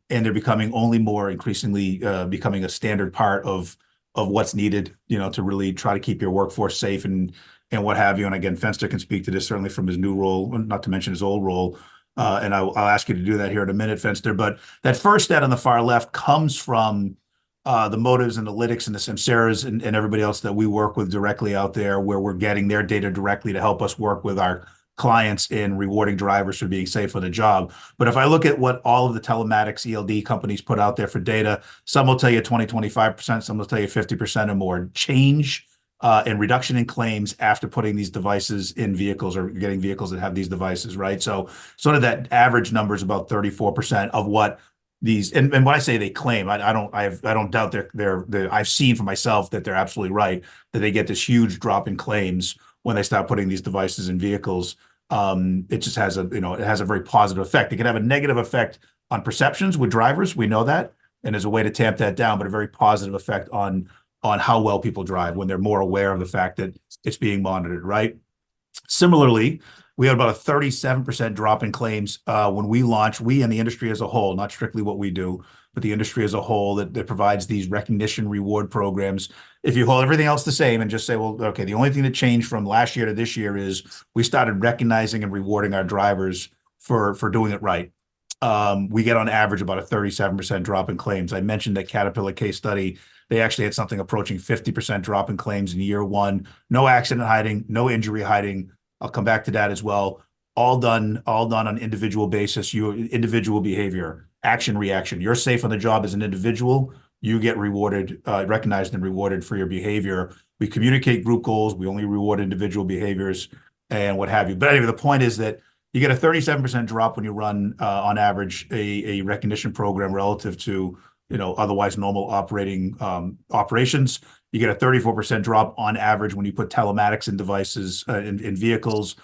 they're becoming only more increasingly becoming a standard part of what's needed, to really try to keep your workforce safe and what have you. And again, Fenster can speak to this certainly from his new role, not to mention his old role. And I'll ask you to do that here in a minute, Fenster. But that first stat on the far left comes from the Motives and the Lytics and the Samsaras and everybody else that we work with directly out there, where we're getting their data directly to help us work with our clients in rewarding drivers for being safe on the job. But if I look at what all of the telematics ELD companies put out there for data, some will tell you 20, 25%, some will tell you 50% or more change and reduction in claims after putting these devices in vehicles or getting vehicles that have these devices, right? So sort of that average number is about 34% of what these, and when I say they claim, I don't doubt I've seen for myself that they're absolutely right, that they get this huge drop in claims when they start putting these devices in vehicles. It just has it has a very positive effect. It can have a negative effect on perceptions with drivers. We know that. And there's a way to tamp that down, but a very positive effect on how well people drive when they're more aware of the fact that it's being monitored, right? Similarly, we had about a 37% drop in claims when we launched, we and the industry as a whole, not strictly what we do, but the industry as a whole that provides these recognition reward programs. If you hold everything else the same and just say, well, okay, the only thing that changed from last year to this year is we started recognizing and rewarding our drivers for doing it right. We get on average about a 37% drop in claims. I mentioned that Caterpillar case study. They actually had something approaching 50% drop in claims in year one. No accident hiding, no injury hiding. I'll come back to that as well. All done on individual basis. Your individual behavior, action, reaction. You're safe on the job as an individual. You get rewarded, recognized and rewarded for your behavior. We communicate group goals. We only reward individual behaviors and what have you. But anyway, the point is that you get a 37% drop when you run, on average, a recognition program relative to otherwise normal operating operations. You get a 34% drop on average when you put telematics in devices in vehicles.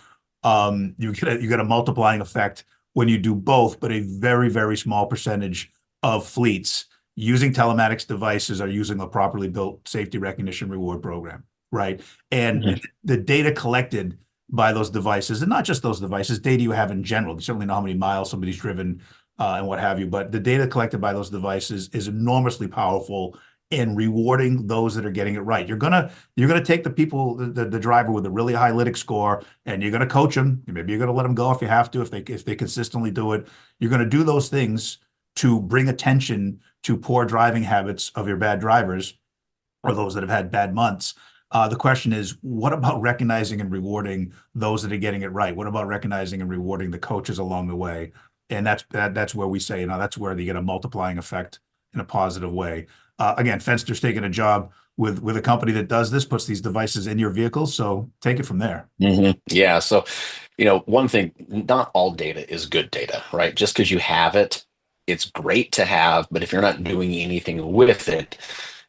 You get a multiplying effect when you do both, but a very, very small percentage of fleets using telematics devices are using a properly built safety recognition reward program, right? And the data collected by those devices, and not just those devices, data you have in general. You certainly know how many miles somebody's driven and what have you, but the data collected by those devices is enormously powerful in rewarding those that are getting it right. You're gonna take the people, the driver with a really high lytic score, and you're gonna coach them. Maybe you're gonna let them go if you have to, if they consistently do it. You're gonna do those things to bring attention to poor driving habits of your bad drivers or those that have had bad months. The question is, what about recognizing and rewarding those that are getting it right? What about recognizing and rewarding the coaches along the way? And that's where we say, that's where you get a multiplying effect in a positive way. Again, Fenster's taking a job with a company that does this, puts these devices in your vehicles. So take it from there. Yeah. So, one thing, not all data is good data, right? Just because you have it, it's great to have, but if you're not doing anything with it,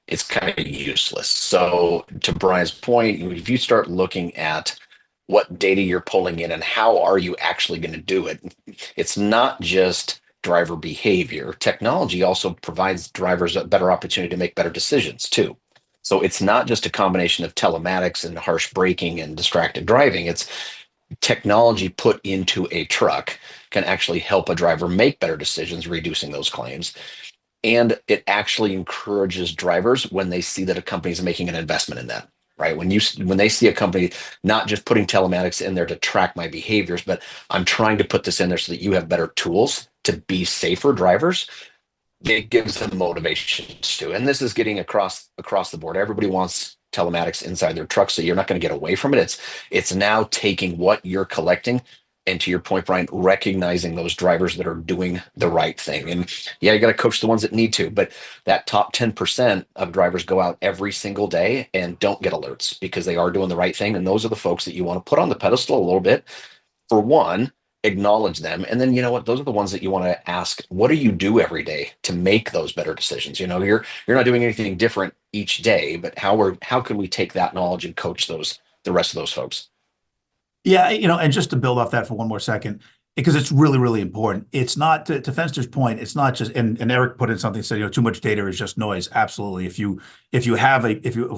it's kind of useless. So, to Brian's point, if you start looking at what data you're pulling in and how are you actually going to do it, it's not just driver behavior. Technology also provides drivers a better opportunity to make better decisions too. So it's not just a combination of telematics and harsh braking and distracted driving. It's technology put into a truck can actually help a driver make better decisions, reducing those claims. And it actually encourages drivers when they see that a company is making an investment in that, right? When they see a company not just putting telematics in there to track my behaviors, but I'm trying to put this in there so that you have better tools to be safer drivers, it gives them motivation too. And this is getting across the board. Everybody wants telematics inside their truck, so you're not going to get away from it. It's now taking what you're collecting, and to your point, Brian, recognizing those drivers that are doing the right thing. And yeah, you got to coach the ones that need to, but that top 10% of drivers go out every single day and don't get alerts because they are doing the right thing. And those are the folks that you want to put on the pedestal a little bit. For one, acknowledge them, and then you know what, those are the ones that you want to ask, what do you do every day to make those better decisions? You're not doing anything different each day, but how can we take that knowledge and coach the rest of those folks? Yeah, and just to build off that for one more second, because it's really, really important. It's not to Fenster's point. It's not just, and Eric put in something, said, too much data is just noise. Absolutely. If you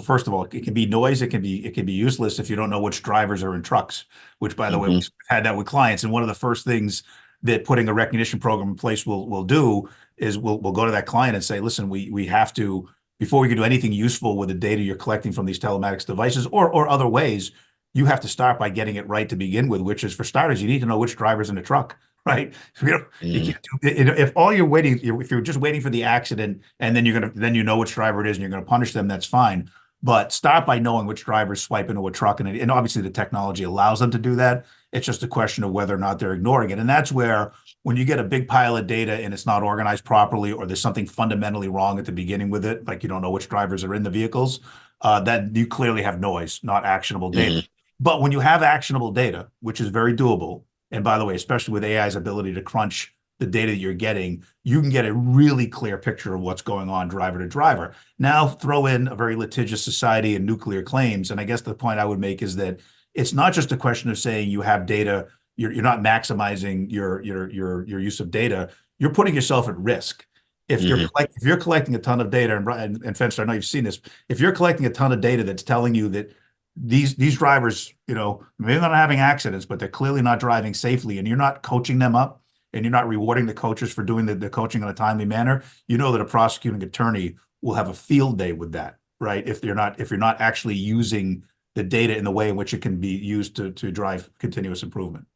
first of all, it can be noise. It can be useless if you don't know which drivers are in trucks. Which, by the way, we've had that with clients. And one of the first things that putting a recognition program in place will do is we'll go to that client and say, listen, we have to, before we can do anything useful with the data you're collecting from these telematics devices or other ways, you have to start by getting it right to begin with, which is, for starters, you need to know which driver's in the truck, right? You can't if all you're waiting, if you're just waiting for the accident and then then you know which driver it is and you're going to punish them, that's fine. But start by knowing which drivers swipe into a truck, and obviously the technology allows them to do that. It's just a question of whether or not they're ignoring it, and that's where when you get a big pile of data and it's not organized properly, or there's something fundamentally wrong at the beginning with it, like you don't know which drivers are in the vehicles, that you clearly have noise, not actionable data. But when you have actionable data, which is very doable, and by the way, especially with AI's ability to crunch the data that you're getting, you can get a really clear picture of what's going on driver to driver. Now throw in a very litigious society and nuclear claims. And I guess the point I would make is that it's not just a question of saying you have data, you're not maximizing your use of data, you're putting yourself at risk. If you're collecting a ton of data, and Fenster, I know you've seen this, if you're collecting a ton of data that's telling you that these drivers, maybe they're not having accidents, but they're clearly not driving safely, and you're not coaching them up, and you're not rewarding the coaches for doing the coaching in a timely manner, that a prosecuting attorney will have a field day with that, right? If you're not actually using the data in the way in which it can be used to drive continuous improvement.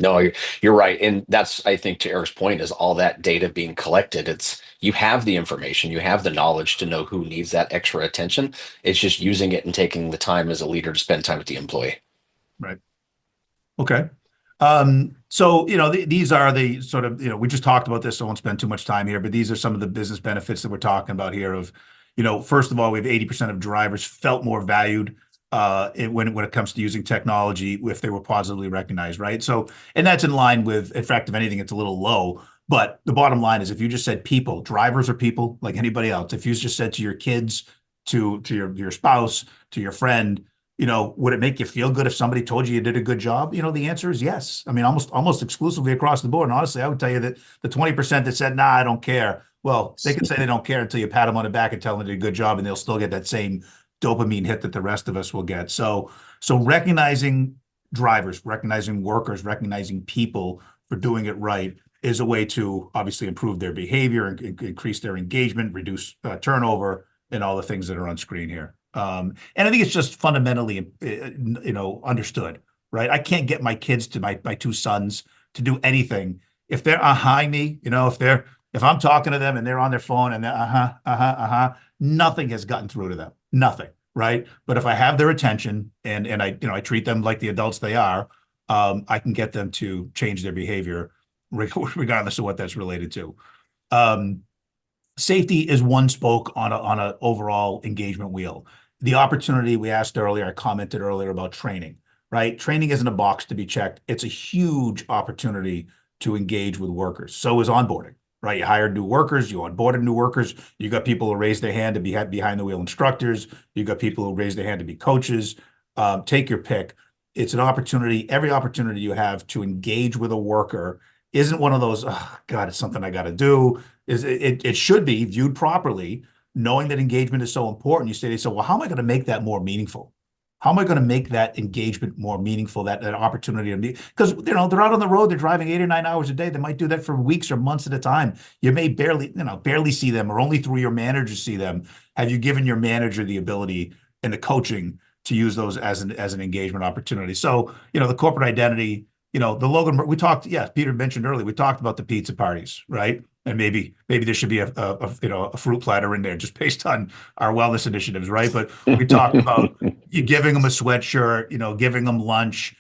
No, you're right. And that's, I think, to Eric's point, is all that data being collected. You have the information, you have the knowledge to know who needs that extra attention. It's just using it and taking the time as a leader to spend time with the employee. Right. Okay. So, these are the sort of, we just talked about this, so I won't spend too much time here, but these are some of the business benefits that we're talking about here of, first of all, we have 80% of drivers felt more valued when it comes to using technology if they were positively recognized, right? So, and that's in line with, in fact, if anything, it's a little low. But the bottom line is, if you just said people, drivers are people like anybody else. If you just said to your kids, to your spouse, to your friend, would it make you feel good if somebody told you did a good job? The answer is yes. I mean, almost exclusively across the board. And honestly, I would tell you that the 20% that said, nah, I don't care. Well, they can say they don't care until you pat them on the back and tell them they did a good job, and they'll still get that same dopamine hit that the rest of us will get. So recognizing drivers, recognizing workers, recognizing people for doing it right is a way to obviously improve their behavior and increase their engagement, reduce turnover, and all the things that are on screen here. And I think it's just fundamentally, understood, right? I can't get my kids to my two sons to do anything if they're behind me. If I'm talking to them and they're on their phone and they're nothing has gotten through to them. Nothing, right? But if I have their attention and I treat them like the adults they are, I can get them to change their behavior regardless of what that's related to. safety is one spoke on a overall engagement wheel. The opportunity we asked earlier, I commented earlier about training, right? Training isn't a box to be checked. It's a huge opportunity to engage with workers. So is onboarding, right? You hired new workers, you onboarded new workers, you got people who raise their hand to be behind the wheel instructors, you got people who raise their hand to be coaches. Take your pick. It's an opportunity. Every opportunity you have to engage with a worker isn't one of those, oh, God, it's something I got to do. It should be viewed properly, knowing that engagement is so important. You say to yourself, well, how am I going to make that more meaningful? How am I going to make that engagement more meaningful, that opportunity to be, because they're out on the road, they're driving 8 or 9 hours a day. They might do that for weeks or months at a time. You may barely see them, or only through your manager see them. Have you given your manager the ability and the coaching to use those as an engagement opportunity? So, the corporate identity, the Logan, we talked, yes, Peter mentioned earlier, we talked about the pizza parties, right? And maybe there should be a fruit platter in there just based on our wellness initiatives, right? But we talked about you giving them a sweatshirt, giving them lunch,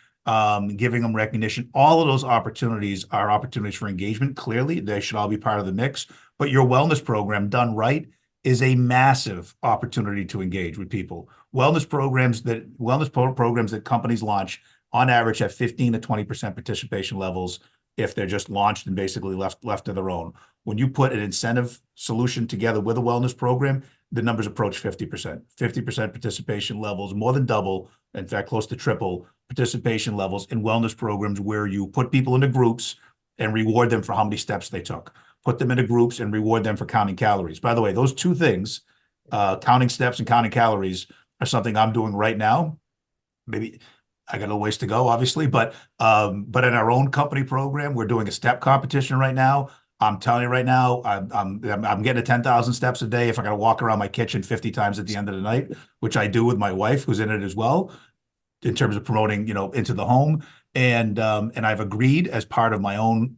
giving them recognition. All of those opportunities are opportunities for engagement. Clearly, they should all be part of the mix. But your wellness program done right is a massive opportunity to engage with people. Wellness programs that companies launch on average have 15 to 20% participation levels if they're just launched and basically left to their own. When you put an incentive solution together with a wellness program, the numbers approach 50%. 50% participation levels, more than double, in fact, close to triple participation levels in wellness programs where you put people into groups and reward them for how many steps they took. Put them into groups and reward them for counting calories. By the way, those two things, counting steps and counting calories, are something I'm doing right now. Maybe I got a ways to go, obviously, but in our own company program, we're doing a step competition right now. I'm telling you right now, I'm getting to 10,000 steps a day if I got to walk around my kitchen 50 times at the end of the night, which I do with my wife, who's in it as well, in terms of promoting, into the home. And I've agreed as part of my own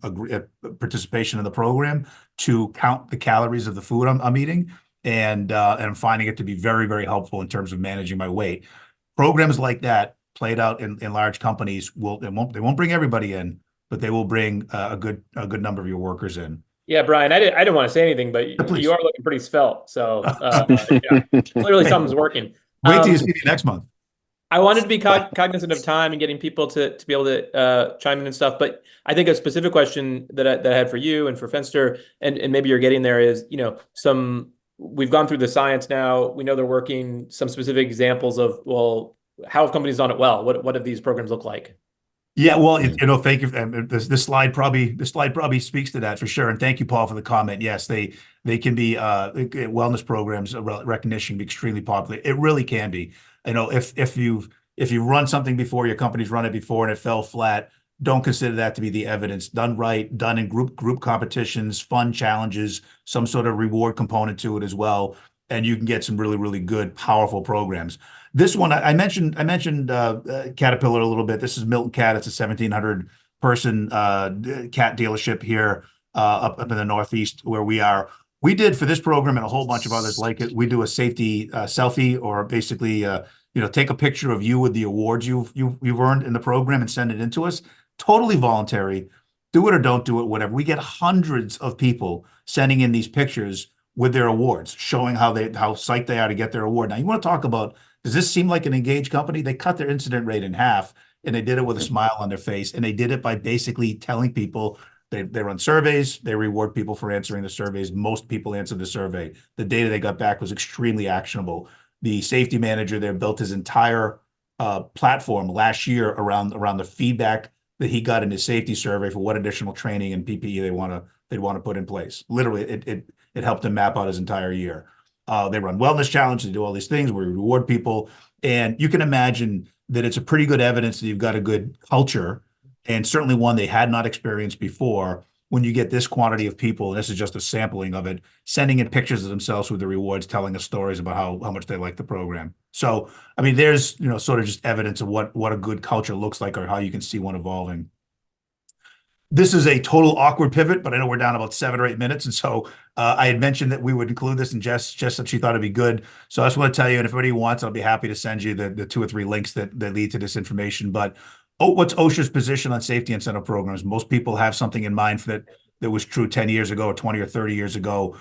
participation in the program to count the calories of the food I'm eating, and I'm finding it to be very, very helpful in terms of managing my weight. Programs like that played out in large companies they won't bring everybody in, but they will bring a good number of your workers in. Yeah, Bryan, I didn't want to say anything, but Please. you are looking pretty svelte. So yeah, clearly something's working. Wait till you see me next month. I wanted to be cognizant of time and getting people to be able to chime in and stuff. But I think a specific question that I had for you and for Fenster, and maybe you're getting there, is, we've gone through the science now. We know they're working. Some specific examples of, well, how have companies done it well? What have these programs look like? Yeah, well, thank you. This slide probably speaks to that for sure. And thank you, Paul, for the comment. Yes, they can be wellness programs, recognition can be extremely popular. It really can be. If you've run something before, your company's run it before and it fell flat, don't consider that to be the evidence. Done right, done in group competitions, fun challenges, some sort of reward component to it as well, and you can get some really, really good, powerful programs. This one, I mentioned Caterpillar a little bit. This is Milton Cat. It's a 1,700 person cat dealership here up in the Northeast where we are. We did, for this program and a whole bunch of others like it, we do a safety selfie, or basically take a picture of you with the awards you've earned in the program and send it in to us. Totally voluntary. Do it or don't do it, whatever. We get hundreds of people sending in these pictures with their awards, showing how psyched they are to get their award. Now, you want to talk about, does this seem like an engaged company? They cut their incident rate in half, and they did it with a smile on their face, and they did it by basically telling people they run surveys, they reward people for answering the surveys. Most people answered the survey. The data they got back was extremely actionable. The safety manager there built his entire platform last year around the feedback that he got in his safety survey for what additional training and PPE they'd want to put in place. Literally, it helped him map out his entire year. They run wellness challenges, they do all these things where we reward people. And you can imagine that it's a pretty good evidence that you've got a good culture, and certainly one they had not experienced before, when you get this quantity of people, and this is just a sampling of it, sending in pictures of themselves with the rewards, telling us stories about how much they like the program. So, I mean, there's, sort of just evidence of what a good culture looks like, or how you can see one evolving. This is a total awkward pivot, but I know we're down about 7 or 8 minutes. And so I had mentioned that we would include this, and Jess said she thought it'd be good. So I just want to tell you, and if anybody wants, I'll be happy to send you the 2 or 3 links that lead to this information. But what's OSHA's position on safety incentive programs? Most people have something in mind that was true 10 years ago, or 20 or 30 years ago.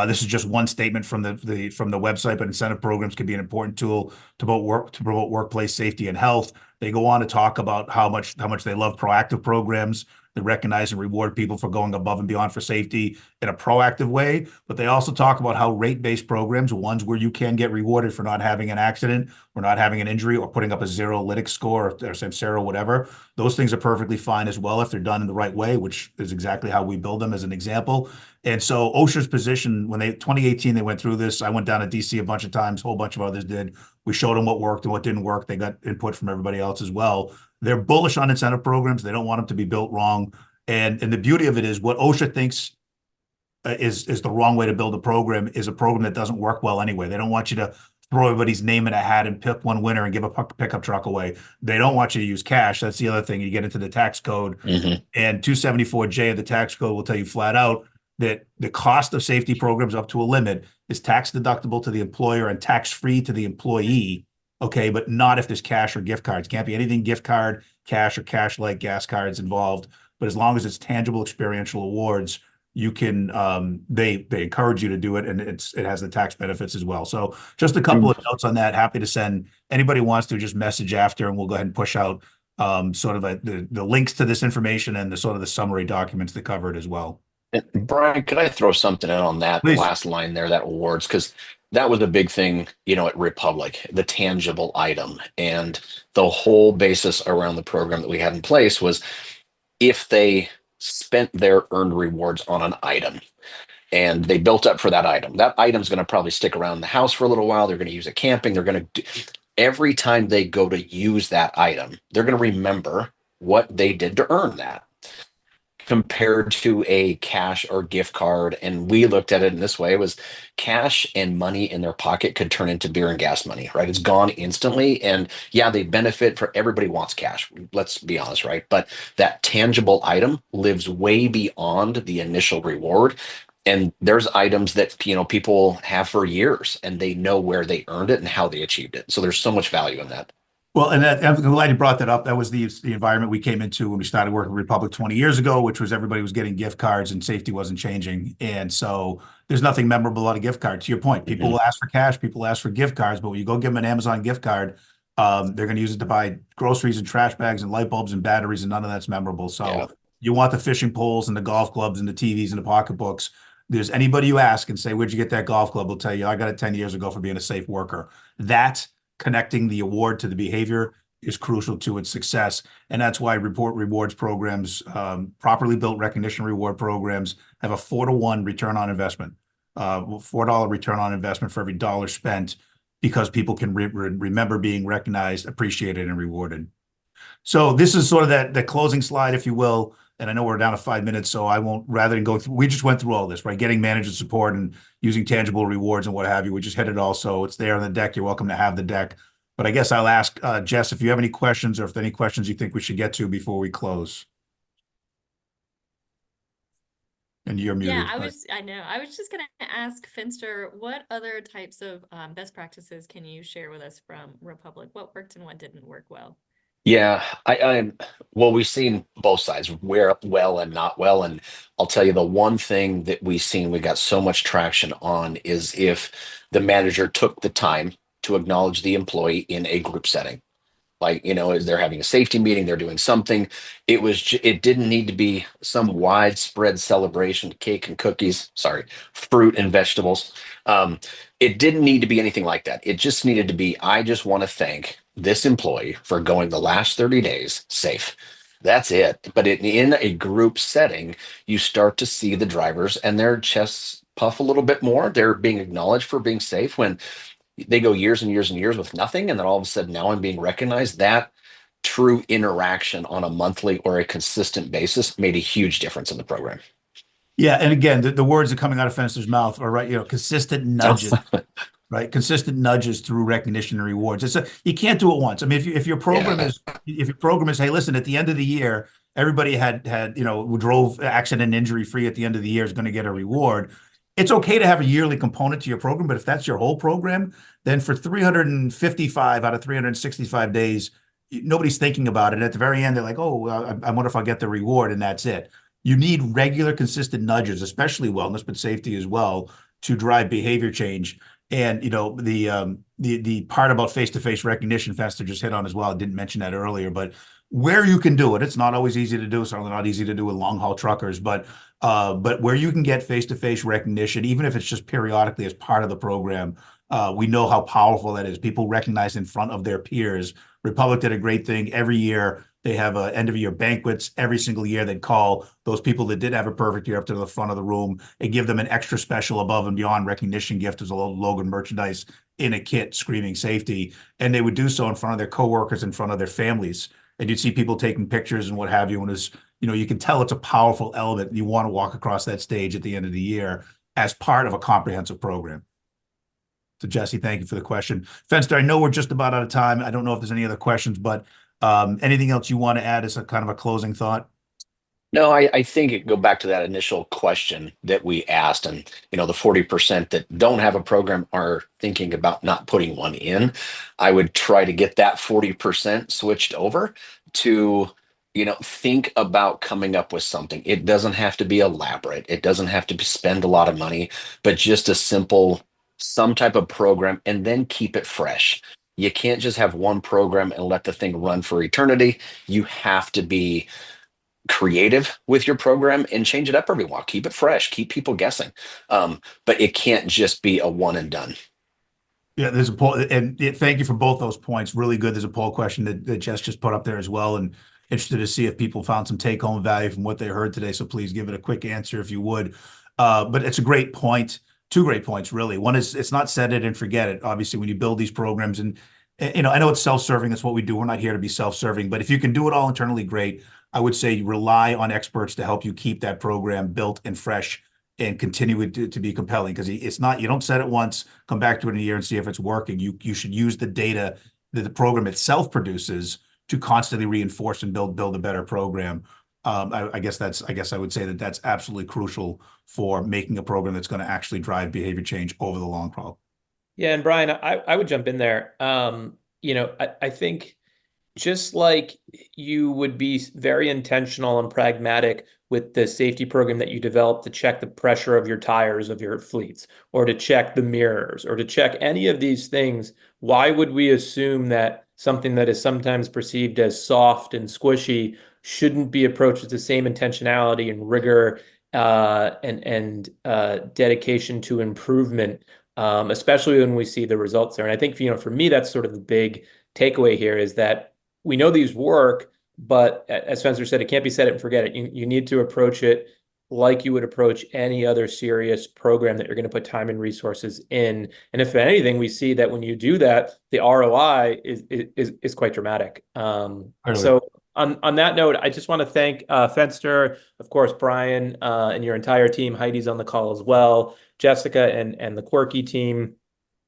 This is just one statement from the website, but incentive programs can be an important tool to promote workplace safety and health. They go on to talk about how much they love proactive programs. They recognize and reward people for going above and beyond for safety in a proactive way. But they also talk about how rate-based programs, ones where you can get rewarded for not having an accident or not having an injury or putting up a zero lytic score or Samsara, whatever, those things are perfectly fine as well if they're done in the right way, which is exactly how we build them as an example. And so OSHA's position, when 2018, they went through this. I went down to DC a bunch of times, a whole bunch of others did. We showed them what worked and what didn't work. They got input from everybody else as well. They're bullish on incentive programs. They don't want them to be built wrong. And the beauty of it is what OSHA thinks is the wrong way to build a program is a program that doesn't work well anyway. They don't want you to throw everybody's name in a hat and pick one winner and give a pickup truck away. They don't want you to use cash. That's the other thing. You get into the tax code, and 274J of the tax code will tell you flat out that the cost of safety programs up to a limit is tax deductible to the employer and tax-free to the employee, okay, but not if there's cash or gift cards. Can't be anything gift card, cash, or cash-like gas cards involved. But as long as it's tangible experiential awards, you can they encourage you to do it, and it has the tax benefits as well. So just a couple of notes on that. Happy to send anybody who wants to just message after, and we'll go ahead and push out sort of the links to this information and the sort of the summary documents that cover it as well. And Brian, could I throw something in on that Please. last line there, that awards? Because that was a big thing, at Republic, the tangible item. And the whole basis around the program that we had in place was if they spent their earned rewards on an item and they built up for that item's going to probably stick around the house for a little while. They're going to use it camping. They're going to every time they go to use that item, they're going to remember what they did to earn that, compared to a cash or gift card. And we looked at it in this way: was cash and money in their pocket could turn into beer and gas money, right? It's gone instantly. And yeah, they benefit. For everybody wants cash, let's be honest, right? But that tangible item lives way beyond the initial reward. And there's items that people have for years, and they know where they earned it and how they achieved it. So there's so much value in that. Well, and I'm glad you brought that up. That was the environment we came into when we started working with Republic 20 years ago, which was everybody was getting gift cards and safety wasn't changing. And so there's nothing memorable about a gift card. To your point, people will ask for cash, people ask for gift cards, but when you go give them an Amazon gift card, they're going to use it to buy groceries and trash bags and light bulbs and batteries, and none of that's memorable. So you want the fishing poles and the golf clubs and the TVs and the pocketbooks. There's anybody you ask and say, where'd you get that golf club? Will tell you, I got it 10 years ago for being a safe worker. That connecting the award to the behavior is crucial to its success. And that's why rewards programs, properly built recognition reward programs, have a 4-to-1 return on investment, $4 return on investment for every dollar spent, because people can remember being recognized, appreciated, and rewarded. So this is sort of the closing slide, if you will. And I know we're down to 5 minutes, so I won't, rather than go through, we just went through all this, right? Getting manager support and using tangible rewards and what have you. We just hit it all. So it's there on the deck. You're welcome to have the deck. But I guess I'll ask Jess if you have any questions, or if there are any questions you think we should get to before we close. And you're muted. Yeah, I was just going to ask Fenster, what other types of best practices can you share with us from Republic? What worked and what didn't work well? Yeah, well, we've seen both sides, where well and not well. And I'll tell you, the one thing that we got so much traction on is if the manager took the time to acknowledge the employee in a group setting. Like, as they're having a safety meeting, they're doing something. It didn't need to be some widespread celebration, cake and cookies, fruit and vegetables. It didn't need to be anything like that. It just needed to be, I just want to thank this employee for going the last 30 days safe. That's it. But in a group setting, you start to see the drivers and their chests puff a little bit more. They're being acknowledged for being safe when they go years and years and years with nothing. And then all of a sudden now I'm being recognized. That true interaction on a monthly or a consistent basis made a huge difference in the program. Yeah. And again, the words that are coming out of Fenster's mouth are right, consistent nudges. Right, consistent nudges through recognition and rewards. You can't do it once. I mean, if your program is hey, listen, at the end of the year, everybody who drove accident and injury free at the end of the year is going to get a reward. It's okay to have a yearly component to your program, but if that's your whole program, then for 355 out of 365 days, nobody's thinking about it. At the very end, they're like, oh, I wonder if I'll get the reward, and that's it. You need regular, consistent nudges, especially wellness, but safety as well. to drive behavior change. And the part about face-to-face recognition, Fester just hit on as well. I didn't mention that earlier, but where you can do it, it's not always easy to do. Certainly not easy to do with long haul truckers, but where you can get face-to-face recognition, even if it's just periodically as part of the program, we know how powerful that is. People recognize in front of their peers. Republic did a great thing every year. They have end of year banquets every single year. They'd call those people that did have a perfect year up to the front of the room and give them an extra special above and beyond recognition gift as a little Logan merchandise in a kit screaming safety. And they would do so in front of their coworkers, in front of their families. And you'd see people taking pictures and what have you. And it's, you can tell it's a powerful element. You want to walk across that stage at the end of the year as part of a comprehensive program. So Jesse, thank you for the question. Fenster, I know we're just about out of time. I don't know if there's any other questions, but anything else you want to add as a kind of a closing thought? No, I think it go back to that initial question that we asked, and the 40% that don't have a program are thinking about not putting one in. I would try to get that 40% switched over to think about coming up with something. It doesn't have to be elaborate. It doesn't have to spend a lot of money, but just a simple some type of program, and then keep it fresh. You can't just have one program and let the thing run for eternity. You have to be creative with your program and change it up every while. Keep it fresh. Keep people guessing. But it can't just be a one and done. Yeah, there's a poll, and thank you for both those points. Really good. There's a poll question that Jess just put up there as well, and interested to see if people found some take-home value from what they heard today. So please give it a quick answer if you would. But it's a great point. Two great points, really. One is it's not set it and forget it. Obviously, when you build these programs, and I know it's self-serving. That's what we do. We're not here to be self-serving, but if you can do it all internally, great. I would say rely on experts to help you keep that program built and fresh and continue it to be compelling, because it's not, you don't set it once, come back to it in a year and see if it's working. You should use the data that the program itself produces to constantly reinforce and build a better program. I guess I would say that's absolutely crucial for making a program that's going to actually drive behavior change over the long haul. Yeah, and Bryan, I would jump in there. I think just like you would be very intentional and pragmatic with the safety program that you develop to check the pressure of your tires of your fleets, or to check the mirrors, or to check any of these things, why would we assume that something that is sometimes perceived as soft and squishy shouldn't be approached with the same intentionality and rigor and dedication to improvement, especially when we see the results there? And I think, for me, that's sort of the big takeaway here, is that we know these work, but as Spencer said, it can't be set it and forget it. You need to approach it like you would approach any other serious program that you're going to put time and resources in. And if anything, we see that when you do that, the ROI is quite dramatic. So on that note, I just want to thank Fenster, of course, Bryan, and your entire team. Heidi's on the call as well, Jessica and the Quirky team.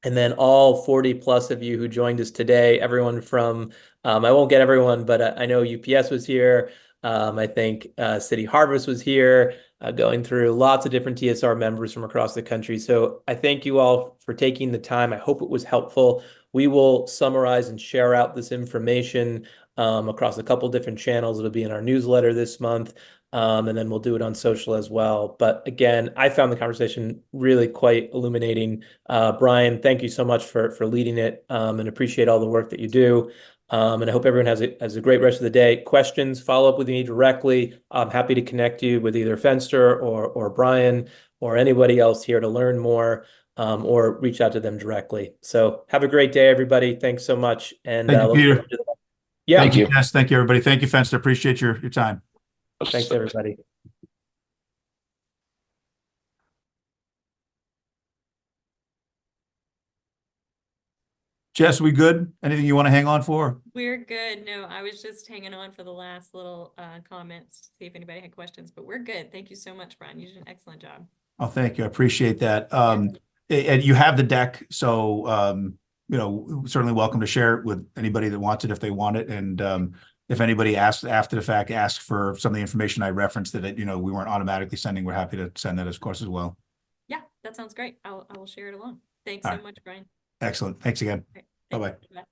And then all 40 plus of you who joined us today, everyone from, I won't get everyone, but I know UPS was here. I think City Harvest was here, going through lots of different TSR members from across the country. So I thank you all for taking the time. I hope it was helpful. We will summarize and share out this information across a couple different channels. It'll be in our newsletter this month. And then we'll do it on social as well. But again, I found the conversation really quite illuminating. Bryan, thank you so much for leading it, and appreciate all the work that you do. And I hope everyone has a great rest of the day. Questions, follow up with me directly. I'm happy to connect you with either Fenster or Bryan or anybody else here to learn more, or reach out to them directly. So have a great day, everybody. Thanks so much. And thank you, Peter. Yeah. Thank you. Yes, thank you, everybody. Thank you, Fenster. Appreciate your time. Thanks, everybody. Jess, we good? Anything you want to hang on for? We're good. No, I was just hanging on for the last little comments to see if anybody had questions, but we're good. Thank you so much, Bryan. You did an excellent job. Oh, thank you. I appreciate that. And you have the deck, so certainly welcome to share it with anybody that wants it if they want it. And if anybody asks after the fact, ask for some of the information I referenced that we weren't automatically sending, we're happy to send that, of course, as well. Yeah, that sounds great. I will share it along. Thanks All so right. much, Bryan. Excellent. Thanks again. Right. Bye-bye. Bye.